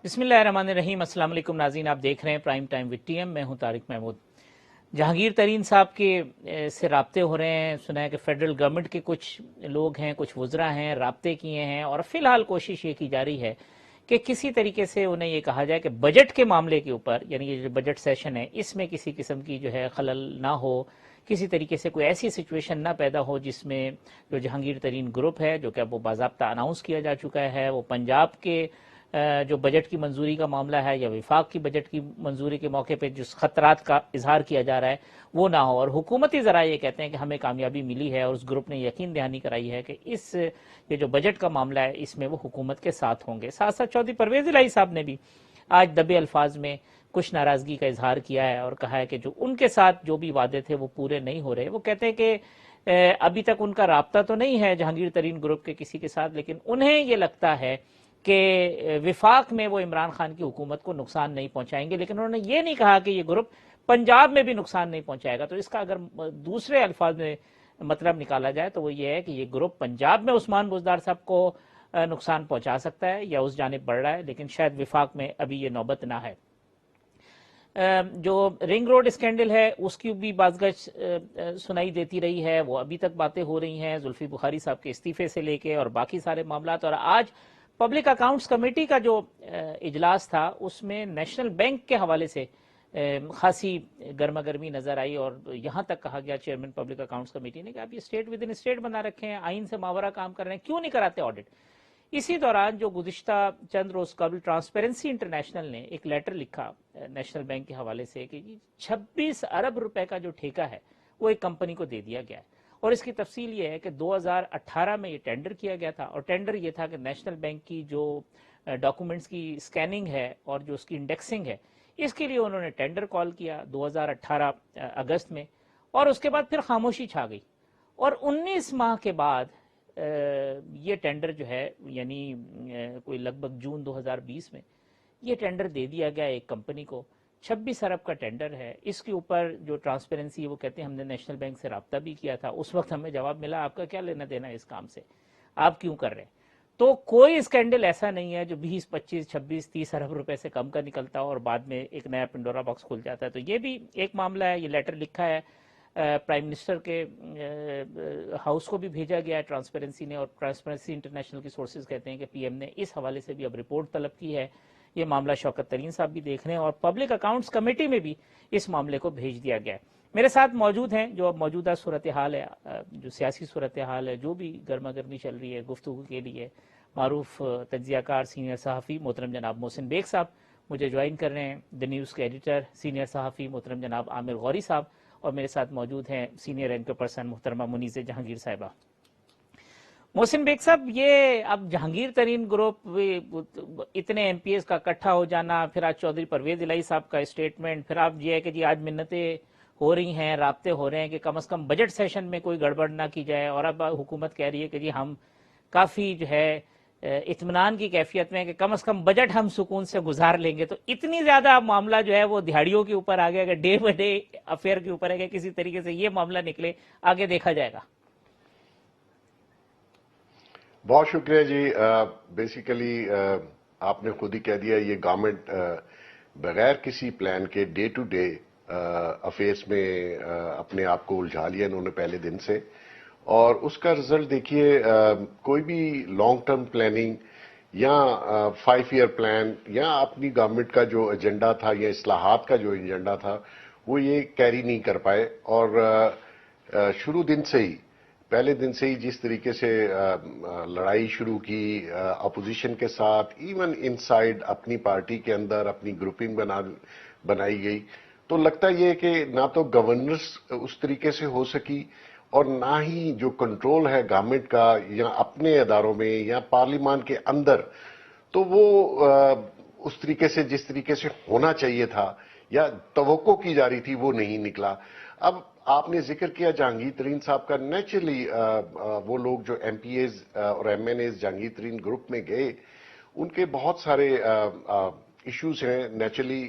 بسم اللہ الرحمن الرحیم۔ السلام علیکم ناظرین، آپ دیکھ رہے ہیں prime time with T M. میں ہوں طارق محمود۔ جہانگیر ترین صاحب کے سے رابطے ہو رہے ہیں۔ سنا ہے کہ فیڈرل گورنمنٹ کے کچھ لوگ ہیں، کچھ وزراء ہیں، رابطے کیے ہیں، اور فی الحال کوشش یہ کی جا رہی ہے کہ کسی طریقے سے انہیں یہ کہا جائے کہ بجٹ کے معاملے کے اوپر، یعنی یہ جو بجٹ سیشن ہے، اس میں کسی قسم کی جو ہے خلل نہ ہو، کسی طریقے سے کوئی ایسی سچویشن نہ پیدا ہو جس میں جو جہانگیر ترین گروپ ہے، جو کہ اب وہ باضابطہ اناؤنس کیا جا چکا ہے، وہ پنجاب کے جو بجٹ کی منظوری کا معاملہ ہے یا وفاق کی بجٹ کی منظوری کے موقع پہ جس خطرات کا اظہار کیا جا رہا ہے وہ نہ ہو۔ اور حکومتی ذرائع یہ کہتے ہیں کہ ہمیں کامیابی ملی ہے، اور اس گروپ نے یقین دہانی کرائی ہے کہ یہ جو بجٹ کا معاملہ ہے اس میں وہ حکومت کے ساتھ ہوں گے۔ ساتھ ساتھ چودھری پرویز الہی صاحب نے بھی آج دبے الفاظ میں کچھ ناراضگی کا اظہار کیا ہے اور کہا ہے کہ جو ان کے ساتھ جو بھی وعدے تھے وہ پورے نہیں ہو رہے۔ وہ کہتے ہیں کہ ابھی تک ان کا رابطہ تو نہیں ہے جہانگیر ترین گروپ کے کسی کے ساتھ، لیکن انہیں یہ لگتا ہے کہ وفاق میں وہ عمران خان کی حکومت کو نقصان نہیں پہنچائیں گے، لیکن انہوں نے یہ نہیں کہا کہ یہ گروپ پنجاب میں بھی نقصان نہیں پہنچائے گا۔ تو اس کا اگر دوسرے الفاظ میں مطلب نکالا جائے تو وہ یہ ہے کہ یہ گروپ پنجاب میں عثمان بزدار صاحب کو نقصان پہنچا سکتا ہے یا اس جانب بڑھ رہا ہے، لیکن شاید وفاق میں ابھی یہ نوبت نہ ہے۔ جو رنگ روڈ اسکینڈل ہے اس کی بھی بازگشت سنائی دیتی رہی ہے، وہ ابھی تک باتیں ہو رہی ہیں زلفی بخاری صاحب کے استعفے سے لے کے اور باقی سارے معاملات۔ اور آج پبلک اکاؤنٹس کمیٹی کا جو اجلاس تھا اس میں نیشنل بینک کے حوالے سے خاصی گرما گرمی نظر آئی، اور یہاں تک کہا گیا چیئرمین پبلک اکاؤنٹس کمیٹی نے کہ آپ یہ اسٹیٹ ود ان اسٹیٹ بنا رکھے ہیں، آئین سے ماورا کام کر رہے ہیں، کیوں نہیں کراتے آڈٹ؟ اسی دوران جو گزشتہ چند روز قبل ٹرانسپیرنسی انٹرنیشنل نے ایک لیٹر لکھا نیشنل بینک کے حوالے سے کہ 26 ارب روپے کا جو ٹھیکہ ہے وہ ایک کمپنی کو دے دیا گیا ہے، اور اس کی تفصیل یہ ہے کہ 2018 میں یہ ٹینڈر کیا گیا تھا، اور ٹینڈر یہ تھا کہ نیشنل بینک کی جو ڈاکومنٹس کی سکیننگ ہے اور جو اس کی انڈیکسنگ ہے اس کے لیے انہوں نے ٹینڈر کال کیا 2018 اگست میں، اور اس کے بعد پھر خاموشی چھا گئی، اور 19 ماہ کے بعد یہ ٹینڈر جو ہے یعنی کوئی لگ بھگ جون 2020 میں یہ ٹینڈر دے دیا گیا ایک کمپنی کو۔ 26 ارب کا ٹینڈر ہے، اس کے اوپر جو ٹرانسپیرنسی ہے وہ کہتے ہیں ہم نے نیشنل بینک سے رابطہ بھی کیا تھا، اس وقت ہمیں جواب ملا آپ کا کیا لینا دینا ہے اس کام سے، آپ کیوں کر رہے ہیں؟ تو کوئی اسکینڈل ایسا نہیں ہے جو 20 25 26 30 ارب روپے سے کم کا نکلتا اور بعد میں ایک نیا پنڈورا باکس کھل جاتا ہے۔ تو یہ بھی ایک معاملہ ہے، یہ لیٹر لکھا ہے پرائم منسٹر کے ہاؤس کو بھی بھیجا گیا ہے ٹرانسپیرنسی نے، اور ٹرانسپیرنسی انٹرنیشنل کی سورسز کہتے ہیں کہ پی ایم نے اس حوالے سے بھی اب رپورٹ طلب کی ہے۔ یہ معاملہ شوکت ترین صاحب بھی دیکھ رہے ہیں، اور پبلک اکاؤنٹس کمیٹی میں بھی اس معاملے کو بھیج دیا گیا ہے۔ میرے ساتھ موجود ہیں جو اب موجودہ صورتحال ہے، جو سیاسی صورتحال ہے، جو بھی گرما گرمی چل رہی ہے، گفتگو کے لیے معروف تجزیہ کار سینئر صحافی محترم جناب محسن بیگ صاحب مجھے جوائن کر رہے ہیں، دی نیوز کے ایڈیٹر سینئر صحافی محترم جناب عامر غوری صاحب، اور میرے ساتھ موجود ہیں سینئر اینکر پرسن محترمہ منیزہ جہانگیر صاحبہ۔ محسن بیگ صاحب، یہ اب جہانگیر ترین گروپ اتنے ایم پی ایز کا اکٹھا ہو جانا، پھر آج چودھری پرویز الہی صاحب کا اسٹیٹمنٹ، پھر اب یہ ہے کہ جی آج منتیں ہو رہی ہیں، رابطے ہو رہے ہیں کہ کم از کم بجٹ سیشن میں کوئی گڑبڑ نہ کی جائے، اور اب حکومت کہہ رہی ہے کہ جی ہم کافی جو ہے اطمینان کی کیفیت میں کہ کم از کم بجٹ ہم سکون سے گزار لیں گے۔ تو اتنی زیادہ معاملہ جو ہے وہ دہاڑیوں کے اوپر آ گیا کہ ڈے بائی ڈے افیئر کے اوپر ہے کہ کسی طریقے سے یہ معاملہ نکلے، آگے دیکھا جائے گا۔ بہت شکریہ جی۔ بیسیکلی آپ نے خود ہی کہہ دیا، یہ گورنمنٹ بغیر کسی پلان کے ڈے ٹو ڈے افیئرس میں اپنے آپ کو الجھا لیا انہوں نے پہلے دن سے، اور اس کا رزلٹ دیکھیے، کوئی بھی لانگ ٹرم پلاننگ یا 5 ایئر پلان یا اپنی گورنمنٹ کا جو ایجنڈا تھا یا اصلاحات کا جو ایجنڈا تھا وہ یہ کیری نہیں کر پائے، اور شروع دن سے ہی پہلے دن سے ہی جس طریقے سے لڑائی شروع کی اپوزیشن کے ساتھ، ایون ان سائڈ اپنی پارٹی کے اندر اپنی گروپنگ بنائی گئی، تو لگتا یہ کہ نہ تو گورننس اس طریقے سے ہو سکی، اور نہ ہی جو کنٹرول ہے گورنمنٹ کا یا اپنے اداروں میں یا پارلیمان کے اندر، تو وہ اس طریقے سے جس طریقے سے ہونا چاہیے تھا یا توقع کی جا رہی تھی وہ نہیں نکلا۔ اب آپ نے ذکر کیا جہانگیر ترین صاحب کا، نیچرلی وہ لوگ جو ایم پی ایز اور ایم این ایز جہانگیر ترین گروپ میں گئے، ان کے بہت سارے ایشوز ہیں۔ نیچرلی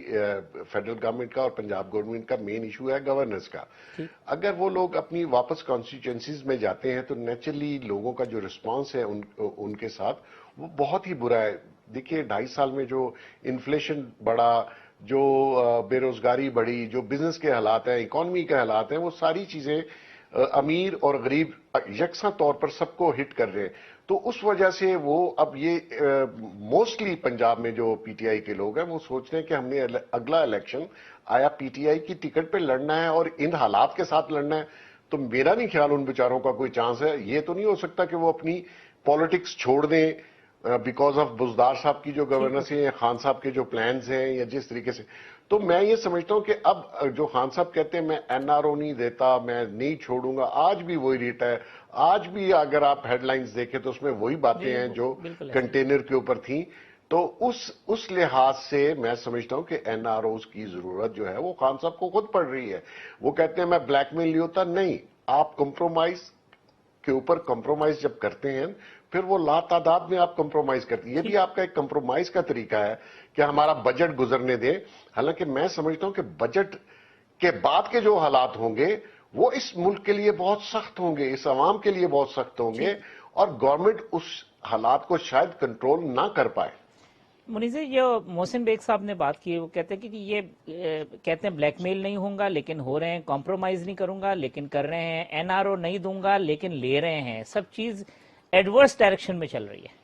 فیڈرل گورنمنٹ کا اور پنجاب گورنمنٹ کا مین ایشو ہے گورننس کا۔ اگر وہ لوگ اپنی واپس کانسٹیچوئنسیز میں جاتے ہیں تو نیچرلی لوگوں کا جو رسپانس ہے ان کے ساتھ وہ بہت ہی برا ہے۔ دیکھیے 2.5 سال میں جو انفلیشن بڑھا، جو بے روزگاری بڑھی، جو بزنس کے حالات ہیں، اکانومی کے حالات ہیں، وہ ساری چیزیں امیر اور غریب یکساں طور پر سب کو ہٹ کر رہے ہیں. تو اس وجہ سے وہ اب یہ موسٹلی پنجاب میں جو پی ٹی آئی کے لوگ ہیں وہ سوچ رہے ہیں کہ ہم نے اگلا الیکشن آیا پی ٹی آئی کی ٹکٹ پہ لڑنا ہے اور ان حالات کے ساتھ لڑنا ہے. تو میرا نہیں خیال ان بیچاروں کا کوئی چانس ہے. یہ تو نہیں ہو سکتا کہ وہ اپنی پالیٹکس چھوڑ دیں بیکاز آف بزدار صاحب کی جو گورننس ہے یا خان صاحب کے جو پلانز ہیں یا جس طریقے سے. تو میں یہ سمجھتا ہوں کہ اب جو خان صاحب کہتے ہیں میں این آر او نہیں دیتا، میں نہیں چھوڑوں گا، آج بھی وہی ریٹ ہے. آج بھی اگر آپ ہیڈ لائنز دیکھیں تو اس میں وہی باتیں ہیں جو بالکل ایسا کنٹینر کے اوپر تھیں. تو اس لحاظ سے میں سمجھتا ہوں کہ این آر اوز کی ضرورت جو ہے وہ خان صاحب کو خود پڑ رہی ہے. وہ کہتے ہیں میں بلیک میل نہیں ہوتا، نہیں، آپ کمپرومائز کے اوپر کمپرومائز جب کرتے ہیں پھر وہ لا تعداد میں آپ کمپرومائز کرتے ہیں. یہ بھی آپ کا ایک کمپرومائز کا طریقہ ہے کہ ہمارا بجٹ گزرنے دیں. حالانکہ میں سمجھتا ہوں کہ بجٹ کے بعد کے جو حالات ہوں گے وہ اس ملک کے لیے بہت سخت ہوں گے، اس عوام کے لیے بہت سخت ہوں گے، اور گورنمنٹ اس حالات کو شاید کنٹرول نہ کر پائے. منیزر، یہ محسن بیگ صاحب نے بات کی، وہ کہتے ہیں کہ یہ کہتے ہیں بلیک میل نہیں ہوں گا لیکن ہو رہے ہیں، کمپرومائز نہیں کروں گا لیکن کر رہے ہیں، این آر او نہیں دوں گا لیکن لے رہے ہیں. سب چیز ایڈورس ڈائریکشن میں چل رہی ہے.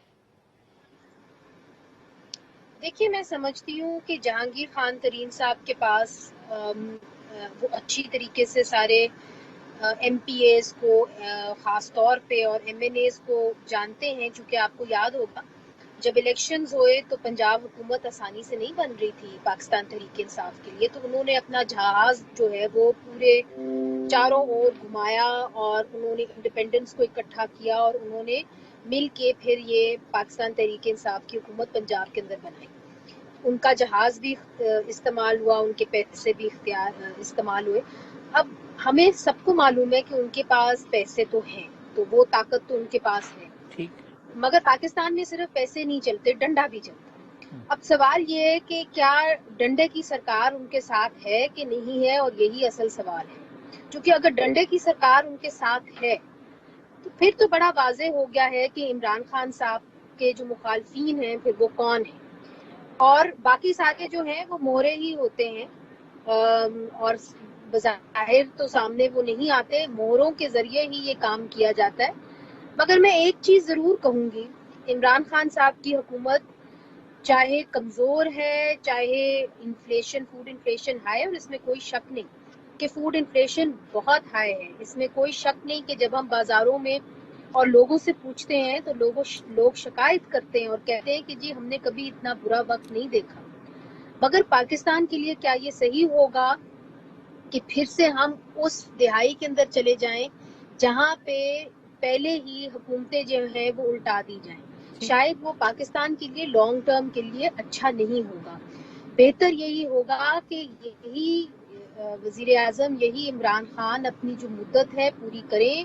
دیکھیے میں سمجھتی ہوں کہ جہانگیر خان ترین صاحب کے پاس وہ اچھی طریقے سے سارے ایم پی ایز کو خاص طور پہ اور ایم این ایز کو جانتے ہیں. چونکہ آپ کو یاد ہوگا جب الیکشنز ہوئے تو پنجاب حکومت آسانی سے نہیں بن رہی تھی پاکستان تحریک انصاف کے لیے. تو انہوں نے اپنا جہاز جو ہے وہ پورے چاروں اور گھمایا اور انہوں نے انڈیپینڈنس کو اکٹھا کیا اور انہوں نے مل کے پھر یہ پاکستان تحریک انصاف کی حکومت پنجاب کے اندر بنائی. ان کا جہاز بھی استعمال ہوا، ان کے پیسے بھی استعمال ہوئے. اب ہمیں سب کو معلوم ہے کہ ان کے پاس پیسے تو ہیں، تو وہ طاقت تو ان کے پاس ہے. ٹھیک. مگر پاکستان میں صرف پیسے نہیں چلتے، ڈنڈا بھی چلتا. اب سوال یہ ہے کہ کیا ڈنڈے کی سرکار ان کے ساتھ ہے کہ نہیں ہے، اور یہی اصل سوال ہے. کیونکہ اگر ڈنڈے کی سرکار ان کے ساتھ ہے تو پھر تو بڑا واضح ہو گیا ہے کہ عمران خان صاحب کے جو مخالفین ہیں پھر وہ کون ہیں، اور باقی سارے جو ہیں وہ مورے ہی ہوتے ہیں، اور بظاہر تو سامنے وہ نہیں آتے، موروں کے ذریعے ہی یہ کام کیا جاتا ہے. مگر میں ایک چیز ضرور کہوں گی، عمران خان صاحب کی حکومت چاہے کمزور ہے، چاہے انفلیشن، فوڈ انفلیشن ہائی، اور اس میں کوئی شک نہیں کہ فوڈ انفلیشن بہت ہائی ہے، اس میں کوئی شک نہیں کہ جب ہم بازاروں میں اور لوگوں سے پوچھتے ہیں تو لوگ شکایت کرتے ہیں اور کہتے ہیں کہ جی ہم نے کبھی اتنا برا وقت نہیں دیکھا. مگر پاکستان کے لیے کیا یہ صحیح ہوگا کہ پھر سے ہم اس دہائی کے اندر چلے جائیں جہاں پہ پہلے ہی حکومتیں جو ہیں وہ الٹا دی جائیں؟ شاید وہ پاکستان کے لیے لانگ ٹرم کے لیے اچھا نہیں ہوگا. بہتر یہی ہوگا کہ یہی وزیر اعظم، یہی عمران خان اپنی جو مدت ہے پوری کریں،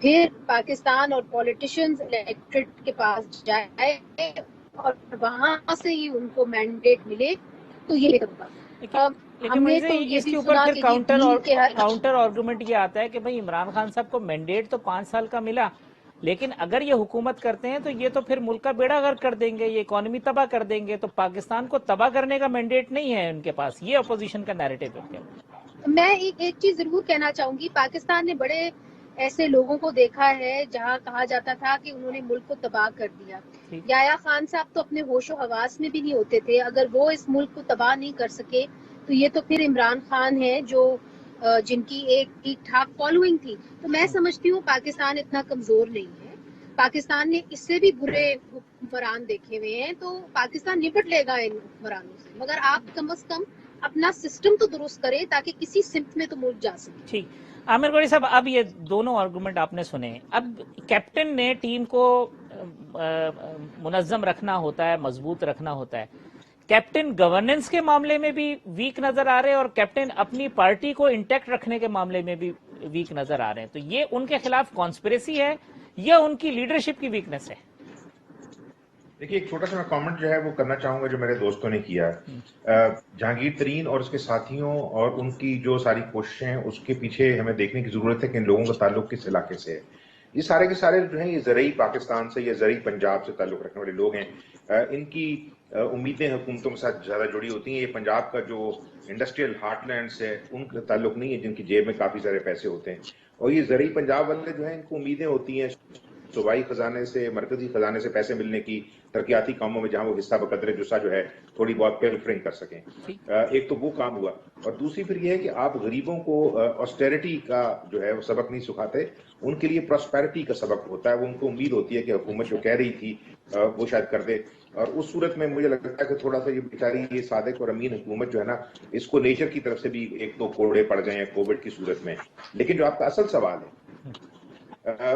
پھر پاکستان اور پولیٹیشنز الیکٹریٹ کے پاس جائے اور وہاں سے ہی ان کو مینڈیٹ ملے تو یہ ہوگا. لیکن ہم نے منیزر، تو یہ اس بھی کے اوپر سنا پھر کہ کاؤنٹر آرگومنٹ یہ آتا ہے کہ بھائی عمران خان صاحب کو مینڈیٹ تو 5 سال کا ملا، لیکن اگر یہ حکومت کرتے ہیں تو یہ تو پھر ملک کا بیڑا غرق کر دیں گے، یہ اکانومی تباہ کر دیں گے. تو پاکستان کو تباہ کرنے کا مینڈیٹ نہیں ہے ان کے پاس، یہ اپوزیشن کا نیریٹو ہے. میں ایک چیز ضرور کہنا چاہوں گی، پاکستان نے بڑے ایسے لوگوں کو دیکھا ہے جہاں کہا جاتا تھا کہ انہوں نے ملک کو تباہ کر دیا. یحییٰ خان صاحب تو اپنے ہوش و حواس میں بھی نہیں ہوتے تھے. اگر وہ اس ملک کو تباہ نہیں کر سکے تو یہ تو پھر عمران خان ہے جو جن کی ایک ٹھیک ٹھاک فالوئنگ تھی. تو میں سمجھتی ہوں پاکستان اتنا کمزور نہیں ہے. پاکستان نے اس سے بھی برے حکمران دیکھے ہوئے ہیں، تو پاکستان نپٹ لے گا ان حکمرانوں سے. مگر آپ کم از کم اپنا سسٹم تو درست کریں تاکہ کسی سمت میں تو ملک جا سکے. ٹھیک. عامر گوری صاحب، اب یہ دونوں آرگومنٹ آپ نے سنے. اب کیپٹن نے ٹیم کو منظم رکھنا ہوتا ہے، مضبوط رکھنا ہوتا ہے. کیپٹن گورننس کے معاملے میں بھی ویک نظر آ رہے ہیں اور کیپٹن اپنی پارٹی کو انٹیکٹ رکھنے کے معاملے میں بھی ویک نظر آ رہے ہیں. تو یہ ان کے خلاف کانسپریسی ہے یا ان کی لیڈرشپ کی ویکنس ہے؟ دیکھیے ایک چھوٹا سا میں کامنٹ جو ہے وہ کرنا چاہوں گا جو میرے دوستوں نے کیا. جہانگیر ترین اور اس کے ساتھیوں اور ان کی جو ساری کوششیں ہیں اس کے پیچھے ہمیں دیکھنے کی ضرورت ہے کہ ان لوگوں کا تعلق کس علاقے سے ہے. یہ سارے کے سارے جو ہیں یہ زرعی پاکستان سے یا زرعی پنجاب سے تعلق رکھنے والے لوگ ہیں. ان کی امیدیں حکومتوں کے ساتھ زیادہ جڑی ہوتی ہیں. یہ پنجاب کا جو انڈسٹریل ہارٹ لینڈس ہے ان کا تعلق نہیں ہے جن کی جیب میں کافی سارے پیسے ہوتے ہیں. اور یہ زرعی پنجاب والے جو ہیں ان کو امیدیں ہوتی ہیں صوبائی خزانے سے, مرکزی خزانے سے پیسے ملنے کی, ترقیاتی کاموں میں جہاں وہ حصہ بقدر جسہ جو ہے تھوڑی بہت پیلفرنگ کر سکیں. ایک تو وہ کام ہوا, اور دوسری پھر یہ ہے کہ آپ غریبوں کو آسٹیرٹی کا جو ہے وہ سبق نہیں سکھاتے, ان کے لیے پراسپیرٹی کا سبق ہوتا ہے. وہ ان کو امید ہوتی ہے کہ حکومت جو کہہ رہی تھی وہ شاید کر دے, اور اس صورت میں مجھے لگتا ہے کہ تھوڑا سا یہ بیچاری یہ صادق اور امین حکومت جو ہے نا, اس کو نیچر کی طرف سے بھی ایک تو کوڑے پڑ گئے ہیں کووڈ کی صورت میں. لیکن جو آپ کا اصل سوال ہے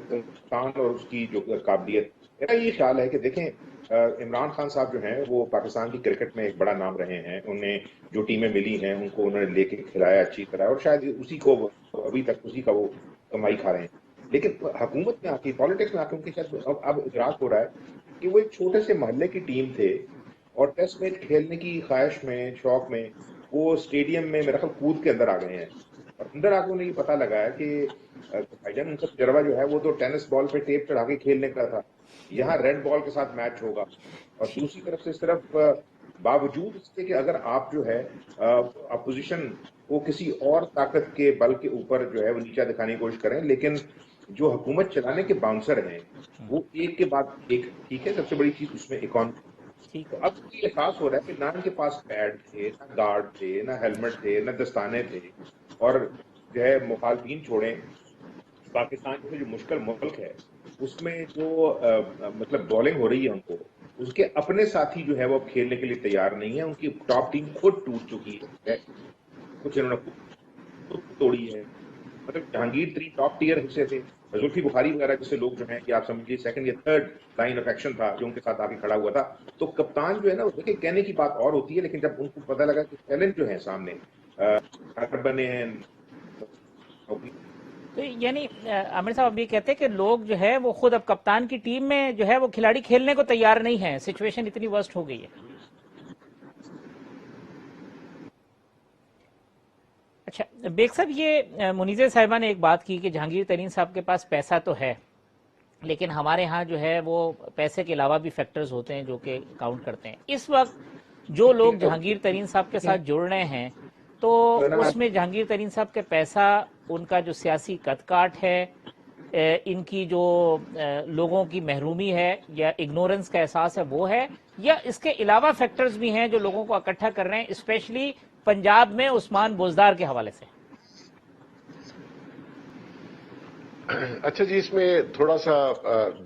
کپتان اور اس کی جو قابلیت, میرا یہ خیال ہے کہ دیکھیں عمران خان صاحب جو ہیں وہ پاکستان کی کرکٹ میں ایک بڑا نام رہے ہیں. انہیں جو ٹیمیں ملی ہیں ان کو انہوں نے لے کے کھلایا اچھی طرح, اور شاید اسی کو ابھی تک اسی کا وہ کمائی کھا رہے ہیں. لیکن حکومت میں آ کے, پالیٹکس میں آ کے ان کے شاید اب ادراک ہو رہا ہے کہ وہ ایک چھوٹے سے محلے کی ٹیم تھے, اور ٹیسٹ میچ کھیلنے کی خواہش میں, شوق میں وہ اسٹیڈیم میں میرا خیال کود کے اندر آ گئے ہیں. اور اندر آ کے انہیں یہ پتا لگا ہے کہ بھائی جان ان کا تجربہ جو ہے وہ تو ٹینس بال پہ ٹیپ چڑھا کے کھیلنے کا تھا, یہاں ریڈ بال کے ساتھ میچ ہوگا. اور دوسری طرف سے اس طرف باوجود اس کے کہ اگر آپ جو ہے اپوزیشن کو کسی اور طاقت کے بل کے اوپر جو ہے وہ نیچا دکھانے کی کوشش کریں, لیکن جو حکومت چلانے کے باؤنسر ہیں وہ ایک کے بعد ایک, ٹھیک ہے, سب سے بڑی چیز اس میں اکانومی. تو اب یہ احساس ہو رہا ہے کہ نہ ان کے پاس پیڈ تھے, نہ گارڈ تھے, نہ ہیلمٹ تھے, نہ دستانے تھے, اور جو ہے مخالفین چھوڑیں, پاکستان جو مشکل ملک ہے اس میں جو مطلب بالنگ ہو رہی ہے ان کو, اس کے اپنے ساتھی جو ہے وہ اب کھیلنے کے لیے تیار نہیں ہے. ان کی ٹاپ ٹیم خود ٹوٹ چکی ہے, کچھ انہوں نے خود توڑی ہے. مطلب جہانگیر ترین ٹاپ ٹیئر حصے تھے, زلفی بخاری وغیرہ جیسے لوگ جو ہیں کہ آپ سمجھیے سیکنڈ یا تھرڈ لائن آف ایکشن تھا جو ان کے ساتھ آ کے کھڑا ہوا تھا. تو کپتان جو ہے نا, دیکھیں کہنے کی بات اور ہوتی ہے, لیکن جب ان کو پتہ لگا کہ چیلنج جو ہے سامنے بنے ہیں. تو یعنی عامر صاحب اب یہ کہتے ہیں کہ لوگ جو ہے وہ خود اب کپتان کی ٹیم میں جو ہے وہ کھلاڑی کھیلنے کو تیار نہیں ہے, سچویشن اتنی ورسٹ ہو گئی ہے. اچھا بیگ صاحب, یہ منیزہ صاحبہ نے ایک بات کی کہ جہانگیر ترین صاحب کے پاس پیسہ تو ہے, لیکن ہمارے ہاں جو ہے وہ پیسے کے علاوہ بھی فیکٹرز ہوتے ہیں جو کہ کاؤنٹ کرتے ہیں. اس وقت جو لوگ جہانگیر ترین صاحب کے ساتھ جڑ رہے ہیں تو اس میں جہانگیر ترین صاحب کے پیسہ, ان کا جو سیاسی قد کاٹ ہے, ان کی جو لوگوں کی محرومی ہے یا اگنورنس کا احساس ہے وہ ہے, یا اس کے علاوہ فیکٹرز بھی ہیں جو لوگوں کو اکٹھا کر رہے ہیں, اسپیشلی پنجاب میں عثمان بزدار کے حوالے سے؟ اچھا جی, اس میں تھوڑا سا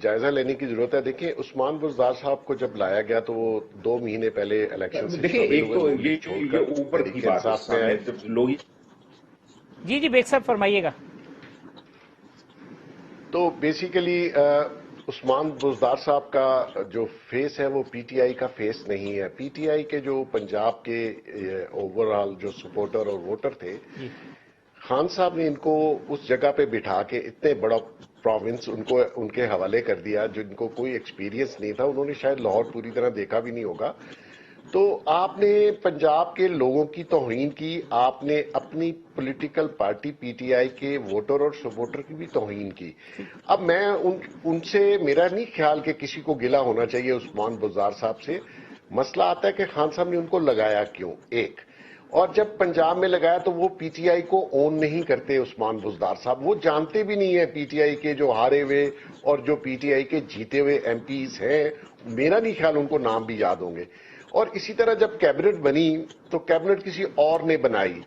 جائزہ لینے کی ضرورت ہے. دیکھیں عثمان بزدار صاحب کو جب لایا گیا تو وہ 2 مہینے پہلے الیکشن سے دیکھیں ایک تو یہ اوپر کی بات ہے لوگ. جی بیگ صاحب فرمائیے گا. تو بیسیکلی عثمان بزدار صاحب کا جو فیس ہے وہ پی ٹی آئی کا فیس نہیں ہے. پی ٹی آئی کے جو پنجاب کے اوور آل جو سپورٹر اور ووٹر تھے, خان صاحب نے ان کو اس جگہ پہ بٹھا کے اتنے بڑا پروونس ان کے حوالے کر دیا جن کو کوئی ایکسپیرینس نہیں تھا. انہوں نے شاید لاہور پوری طرح دیکھا بھی نہیں ہوگا. تو آپ نے پنجاب کے لوگوں کی توہین کی, آپ نے اپنی political party P T I کے ووٹر اور سپورٹر کی بھی توہین کی. اب میں ان سے, میرا نہیں خیال کہ کسی کو گلہ ہونا چاہیے عثمان بزدار صاحب سے. مسئلہ آتا ہے کہ خان صاحب نے ان کو لگایا کیوں, ایک, اور جب پنجاب میں لگایا تو وہ پی ٹی آئی کو اون نہیں کرتے عثمان بزدار صاحب. وہ جانتے بھی نہیں ہیں پی ٹی آئی کے جو ہارے ہوئے اور جو پی ٹی آئی کے جیتے ہوئے ایم پیز ہیں, میرا نہیں خیال ان کو نام بھی یاد ہوں گے. اور اسی طرح جب کیبنٹ بنی تو کیبنٹ کسی اور نے بنائی,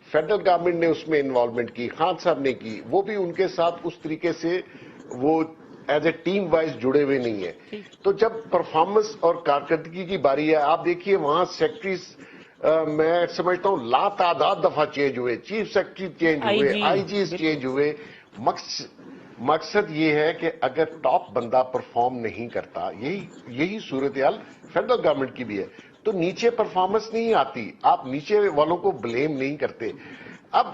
فیڈرل گورنمنٹ نے اس میں انوالومنٹ کی, خان صاحب نے کی, وہ بھی ان کے ساتھ اس طریقے سے وہ ایز اے ٹیم وائز جڑے ہوئے نہیں ہیں. تو جب پرفارمنس اور کارکردگی کی باری ہے, آپ دیکھیے وہاں سیکرٹریز میں سمجھتا ہوں لا تعداد دفعہ چینج ہوئے, چیف سیکرٹری چینج ہوئے, آئی جیز چینج ہوئے. مقصد یہ ہے کہ اگر ٹاپ بندہ پرفارم نہیں کرتا, یہی صورتحال فیڈرل گورنمنٹ کی بھی ہے, تو نیچے پرفارمنس نہیں آتی, آپ نیچے والوں کو بلیم نہیں کرتے. اب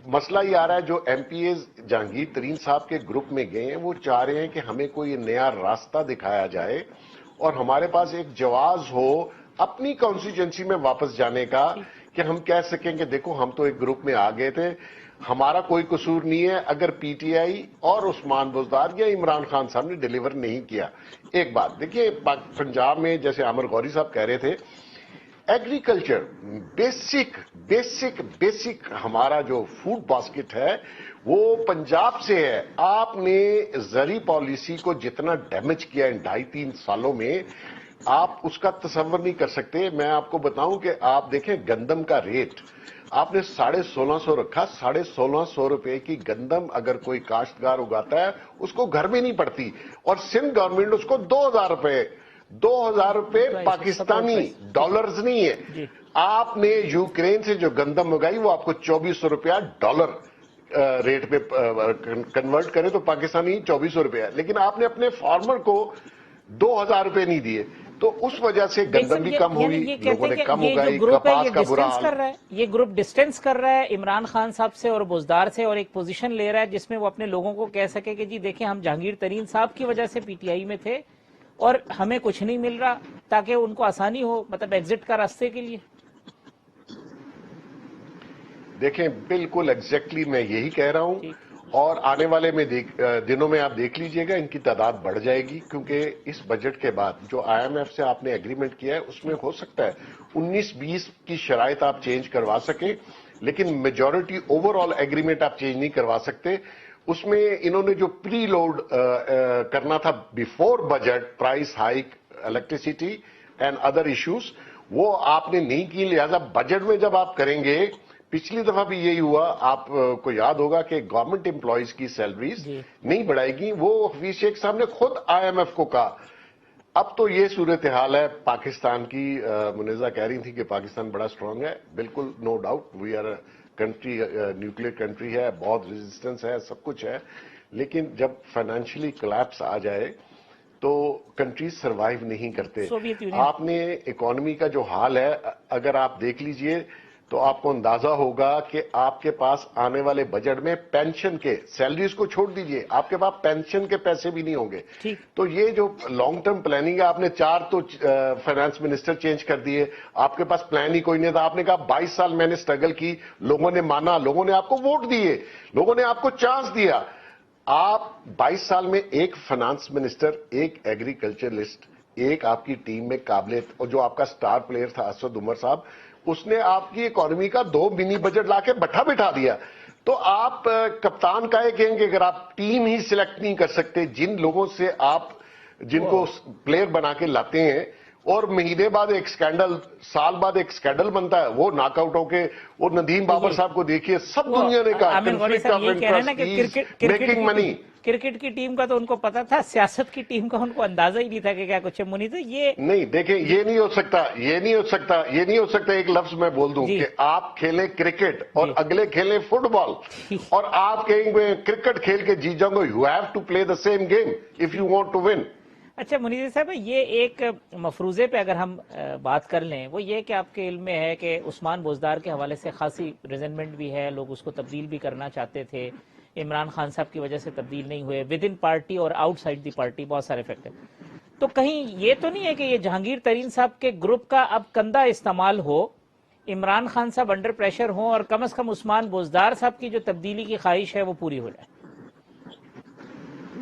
مسئلہ یہ آ رہا ہے جو ایم پی ایز جہانگیر ترین صاحب کے گروپ میں گئے ہیں وہ چاہ رہے ہیں کہ ہمیں کوئی نیا راستہ دکھایا جائے اور ہمارے پاس ایک جواز ہو اپنی کانسٹیچوئنسی میں واپس جانے کا, کہ ہم کہہ سکیں کہ دیکھو ہم تو ایک گروپ میں آ گئے تھے, ہمارا کوئی قصور نہیں ہے اگر پی ٹی آئی اور عثمان بزدار یا عمران خان صاحب نے ڈیلیور نہیں کیا. ایک بات دیکھیے، پنجاب میں جیسے عامر غوری صاحب کہہ رہے تھے، ایگریکلچر بیسک ہمارا جو فوڈ باسکٹ ہے وہ پنجاب سے ہے. آپ نے زرعی پالیسی کو جتنا ڈیمیج کیا ان 2.5-3 سالوں میں، آپ اس کا تصور نہیں کر سکتے. میں آپ کو بتاؤں کہ آپ دیکھیں گندم کا ریٹ آپ نے 1650 رکھا. 1650 روپے کی گندم اگر کوئی کاشتکار اگاتا ہے اس کو گھر میں نہیں پڑتی، اور سندھ گورنمنٹ اس کو 2000 روپے پاکستانی ڈالرز نہیں ہے. آپ نے یوکرین سے جو گندم منگائی وہ آپ کو 2400 روپیہ ڈالر ریٹ پہ کنورٹ کرے تو پاکستانی 2400 روپیہ ہے، لیکن آپ نے اپنے فارمر کو 2000 روپے نہیں دیے. تو اس وجہ سے گندم بھی کم ہوئی، لوگوں نے کم اگائی. کپاس کا برا حال. یہ گروپ ڈسٹینس کر رہا ہے عمران خان صاحب سے اور بزدار سے، اور ایک پوزیشن لے رہا ہے جس میں وہ اپنے لوگوں کو کہہ سکے کہ جی دیکھیں ہم جہانگیر ترین صاحب کی وجہ سے پی ٹی آئی میں تھے اور ہمیں کچھ نہیں مل رہا، تاکہ ان کو آسانی ہو مطلب ایگزٹ کا راستے کے لیے. دیکھیں بالکل ایگزیکٹلی میں یہی کہہ رہا ہوں، اور آنے والے دنوں میں آپ دیکھ لیجئے گا ان کی تعداد بڑھ جائے گی، کیونکہ اس بجٹ کے بعد جو آئی ایم ایف سے آپ نے ایگریمنٹ کیا ہے اس میں ہو سکتا ہے 19-20 کی شرائط آپ چینج کروا سکیں، لیکن میجورٹی اوور آل ایگریمنٹ آپ چینج نہیں کروا سکتے. اس میں انہوں نے جو پری لوڈ کرنا تھا before budget, price hike, electricity and other issues, وہ آپ نے نہیں کی. لہذا بجٹ میں جب آپ کریں گے، پچھلی دفعہ بھی یہی ہوا، آپ کو یاد ہوگا کہ گورنمنٹ امپلائیز کی سیلریز نہیں بڑھائے گی. وہ حفیظ شیخ صاحب نے خود آئی ایم ایف کو کہا. اب تو یہ صورتحال ہے پاکستان کی. منیزہ کہہ رہی تھی کہ پاکستان بڑا اسٹرانگ ہے، بالکل no doubt. We are country, nuclear country ہے، بہت ریزسٹنس ہے، سب کچھ ہے، لیکن جب فائنینشلی کلیپس آ جائے تو کنٹریز سروائیو نہیں کرتے. آپ نے اکانومی کا جو حال ہے اگر آپ دیکھ لیجئے تو آپ کو اندازہ ہوگا کہ آپ کے پاس آنے والے بجٹ میں پینشن کے، سیلریز کو چھوڑ دیجئے، آپ کے پاس پینشن کے پیسے بھی نہیں ہوں گے. تو یہ جو لانگ ٹرم پلاننگ ہے، آپ نے 4 تو فائنانس منسٹر چینج کر دیے، آپ کے پاس پلان ہی کوئی نہیں تھا. آپ نے کہا 22 سال میں نے سٹرگل کی، لوگوں نے مانا، لوگوں نے آپ کو ووٹ دیے، لوگوں نے آپ کو چانس دیا. آپ 22 سال میں ایک فائنانس منسٹر، ایک ایگریکلچرلسٹ، ایک آپ کی ٹیم میں قابلیت، اور جو آپ کا سٹار پلیئر تھا اسد عمر صاحب، اس نے آپ کی اکانومی کا 2 منی بجٹ لا کے بٹھا دیا. تو آپ کپتان کا یہ کہیں گے اگر آپ ٹیم ہی سلیکٹ نہیں کر سکتے، جن لوگوں سے آپ جن کو پلیئر بنا کے لاتے ہیں، اور مہینے بعد ایک سکینڈل، سال بعد ایک سکینڈل بنتا ہے، وہ ناک آؤٹ ہو کے، وہ ندیم بابر صاحب کو دیکھیے، سب دنیا نے کہا conflict of interest, making money. Cricket کی ٹیم کا تو ان کو پتا تھا، سیاست کی ٹیم کا ان کو اندازہ ہی نہیں تھا کہ کیا کچھ ہے. منیزہ یہ نہیں، دیکھیں یہ نہیں ہو سکتا ایک لفظ میں بول دوں کہ آپ کھیلیں کرکٹ اور اگلے کھیلیں فٹ بال، اور آپ کہیں گے کرکٹ کھیل کے جیت جاؤں گے. You have to play the same game if you want to win. اچھا منیزہ صاحب، یہ ایک مفروضے پہ اگر ہم بات کر لیں، وہ یہ کہ آپ کے علم میں ہے کہ عثمان بزدار کے حوالے سے خاصی ریزنمنٹ بھی ہے، لوگ اس کو تبدیل بھی کرنا چاہتے تھے، عمران خان صاحب کی وجہ سے تبدیل نہیں ہوئے، ود ان پارٹی اور آؤٹ سائڈ دی پارٹی بہت سارے فیکٹر. تو کہیں یہ تو نہیں ہے کہ یہ جہانگیر ترین صاحب کے گروپ کا اب کندھا استعمال ہو، عمران خان صاحب انڈر پریشر ہوں، اور کم از کم عثمان بزدار صاحب کی جو تبدیلی کی خواہش ہے وہ پوری ہو جائے؟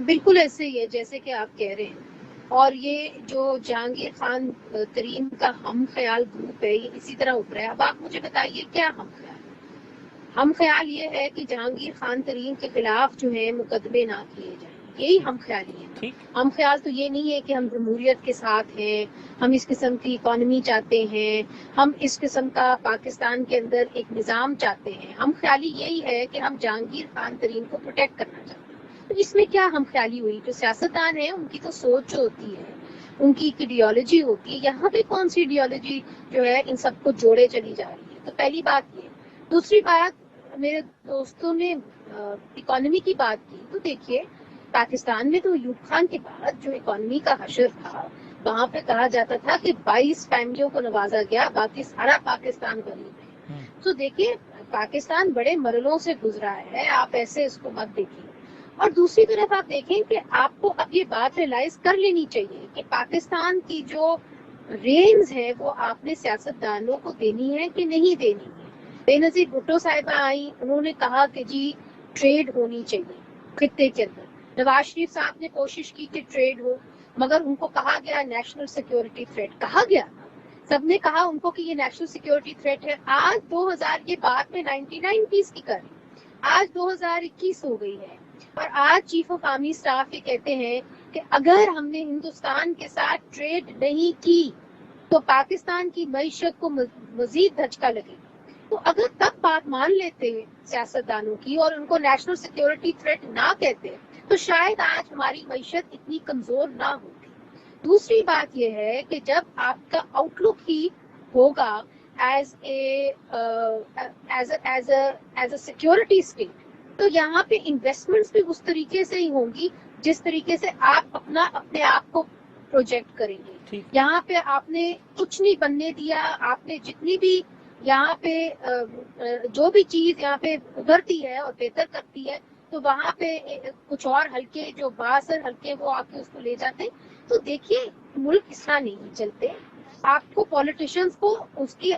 بالکل ایسے ہی ہے جیسے کہ آپ کہہ رہے ہیں. اور یہ جو جہانگیر خان ترین کا ہم خیال گروپ ہے، یہ اسی طرح ابھرا ہے. اب آپ مجھے بتائیے کیا ہم خیال؟ ہم خیال یہ ہے کہ جہانگیر خان ترین کے خلاف جو ہے مقدمے نہ کیے جائیں، یہی ہم خیالی ہے. ہم خیال تو یہ نہیں ہے کہ ہم جمہوریت کے ساتھ ہیں، ہم اس قسم کی اکانومی چاہتے ہیں، ہم اس قسم کا پاکستان کے اندر ایک نظام چاہتے ہیں. ہم خیالی یہی ہے کہ ہم جہانگیر خان ترین کو پروٹیکٹ کرنا چاہتے ہیں. تو اس میں کیا ہم خیالی ہوئی؟ جو سیاستدان ہیں ان کی تو سوچ ہوتی ہے، ان کی ایک ایڈیالوجی ہوتی ہے. یہاں پہ کون سی ایڈیالوجی جو ہے ان سب کو جوڑے چلی جا رہی ہے؟ تو پہلی بات یہ. دوسری بات، میرے دوستوں نے اکانومی کی بات کی، تو دیکھیے پاکستان میں تو ایوب خان کے بعد جو اکانومی کا حشر تھا، وہاں پہ کہا جاتا تھا کہ 22 فیملیوں کو نوازا گیا، باقی سارا پاکستان غریب ہے. تو دیکھیے پاکستان بڑے مرحلوں سے گزرا ہے، آپ ایسے اس کو مت دیکھیے. اور دوسری طرف آپ دیکھیں کہ آپ کو اب یہ بات ریلائز کر لینی چاہیے کہ پاکستان کی جو رینز ہے وہ آپ نے سیاستدانوں کو دینی ہے کہ نہیں دینی ہے. بے نظیر بھٹو صاحبہ آئی, انہوں نے کہا کہ جی ٹریڈ ہونی چاہیے خطے کے اندر. نواز شریف صاحب نے کوشش کی کہ ٹریڈ ہو, مگر ان کو کہا گیا نیشنل سیکیورٹی تھریٹ, کہا گیا, سب نے کہا ان کو کہ یہ نیشنل سیکیورٹی تھریٹ ہے. آج 2000 یہ بات میں 1990s کی کر, آج 2021 ہو گئی ہے, اور آج چیف آف آرمی اسٹاف یہ کہتے ہیں کہ اگر ہم نے ہندوستان کے ساتھ ٹریڈ نہیں کی تو پاکستان کی معیشت کو مزید دھچکا لگے. تو اگر تب بات مان لیتے سیاستدانوں کی اور ان کو نیشنل سیکیورٹی تھریٹ نہ کہتے تو شاید آج ہماری معیشت اتنی کمزور نہ ہوتی. دوسری بات یہ ہے کہ جب آپ کا آؤٹ لک ہی ہوگا ایز اے سیکیورٹی اسٹیٹ, تو یہاں پہ انویسٹمنٹس بھی اس طریقے سے ہی ہوں گی جس طریقے سے آپ اپنے آپ کو پروجیکٹ کریں گے. یہاں پہ آپ نے کچھ نہیں بننے دیا, آپ نے جتنی بھی یہاں پہ جو بھی چیز یہاں پہ ابھرتی ہے اور بہتر کرتی ہے تو وہاں پہ کچھ اور ہلکے جو باثر ہلکے وہ آ کے اس کو لے جاتے ہیں. تو دیکھیے ملک اس طرح نہیں چلتے. آپ کو پولیٹیشینز کو اس کی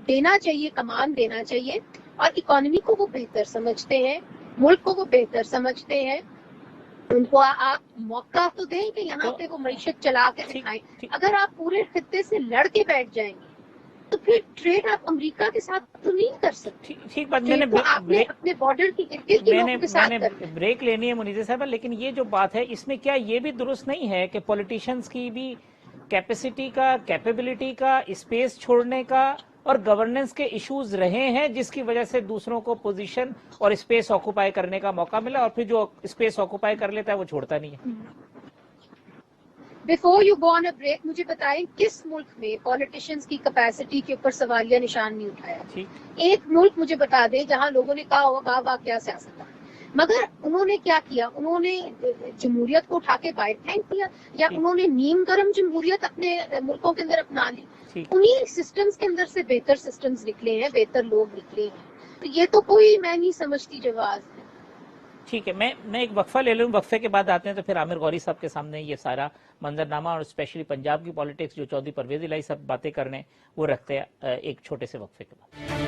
دینا چاہیے, کمان دینا چاہیے, اور اکانومی کو وہ بہتر سمجھتے ہیں, ملک کو وہ بہتر سمجھتے ہیں. ان کو آپ موقع تو دیں کہ یہاں پہ وہ معیشت چلا کے دکھائیں. اگر آپ پورے خطے سے لڑ کے بیٹھ جائیں گے تو پھر ٹریڈ آپ امریکہ کے ساتھ تو نہیں کر سکتے. ٹھیک بات, میں نے اپنے بارڈر کی ارد کے لوگوں کے ساتھ کرنا ہے. بریک لینی ہے منیزہ صاحبہ, لیکن یہ جو بات ہے اس میں کیا یہ بھی درست نہیں ہے کہ پولیٹیشنز کی بھی کیپیسٹی کا, کیپیبلٹی کا, اسپیس چھوڑنے کا اور گورننس کے ایشوز رہے ہیں جس کی وجہ سے دوسروں کو پوزیشن اور اسپیس آکوپائی کرنے کا موقع ملا, اور پھر جو اسپیس آکوپائی کر لیتا ہے وہ چھوڑتا نہیں ہے. Before you go on a break, مجھے بتائیں کس ملک میں پولیٹیشنز کی کیپیسٹی کے اوپر سوالیہ نشان نہیں اٹھایا؟ ایک ملک مجھے بتا دیں جہاں لوگوں نے کہا ہوگا واہ واہ کیا سیاست ہے, مگر انہوں نے کیا کیا, انہوں نے جمہوریت کو اٹھا کے باہر پھینک دیا, یا انہوں نے نیم گرم جمہوریت اپنے ملکوں کے اندر اپنا لی. انہیں سسٹمز کے اندر سے بہتر سسٹمز نکلے ہیں, بہتر لوگ نکلے ہیں. تو یہ تو کوئی میں نہیں سمجھتی جواز ہے. ٹھیک ہے, میں ایک وقفہ لے لوں, وقفے کے بعد آتے ہیں تو پھر عامر غوری صاحب کے سامنے یہ سارا منظرنامہ اور اسپیشلی پنجاب کی پالیٹکس جو چودھری پرویز الہی صاحب باتیں کرنے ہیں وہ رکھتے ہیں ایک چھوٹے سے وقفے کے بعد.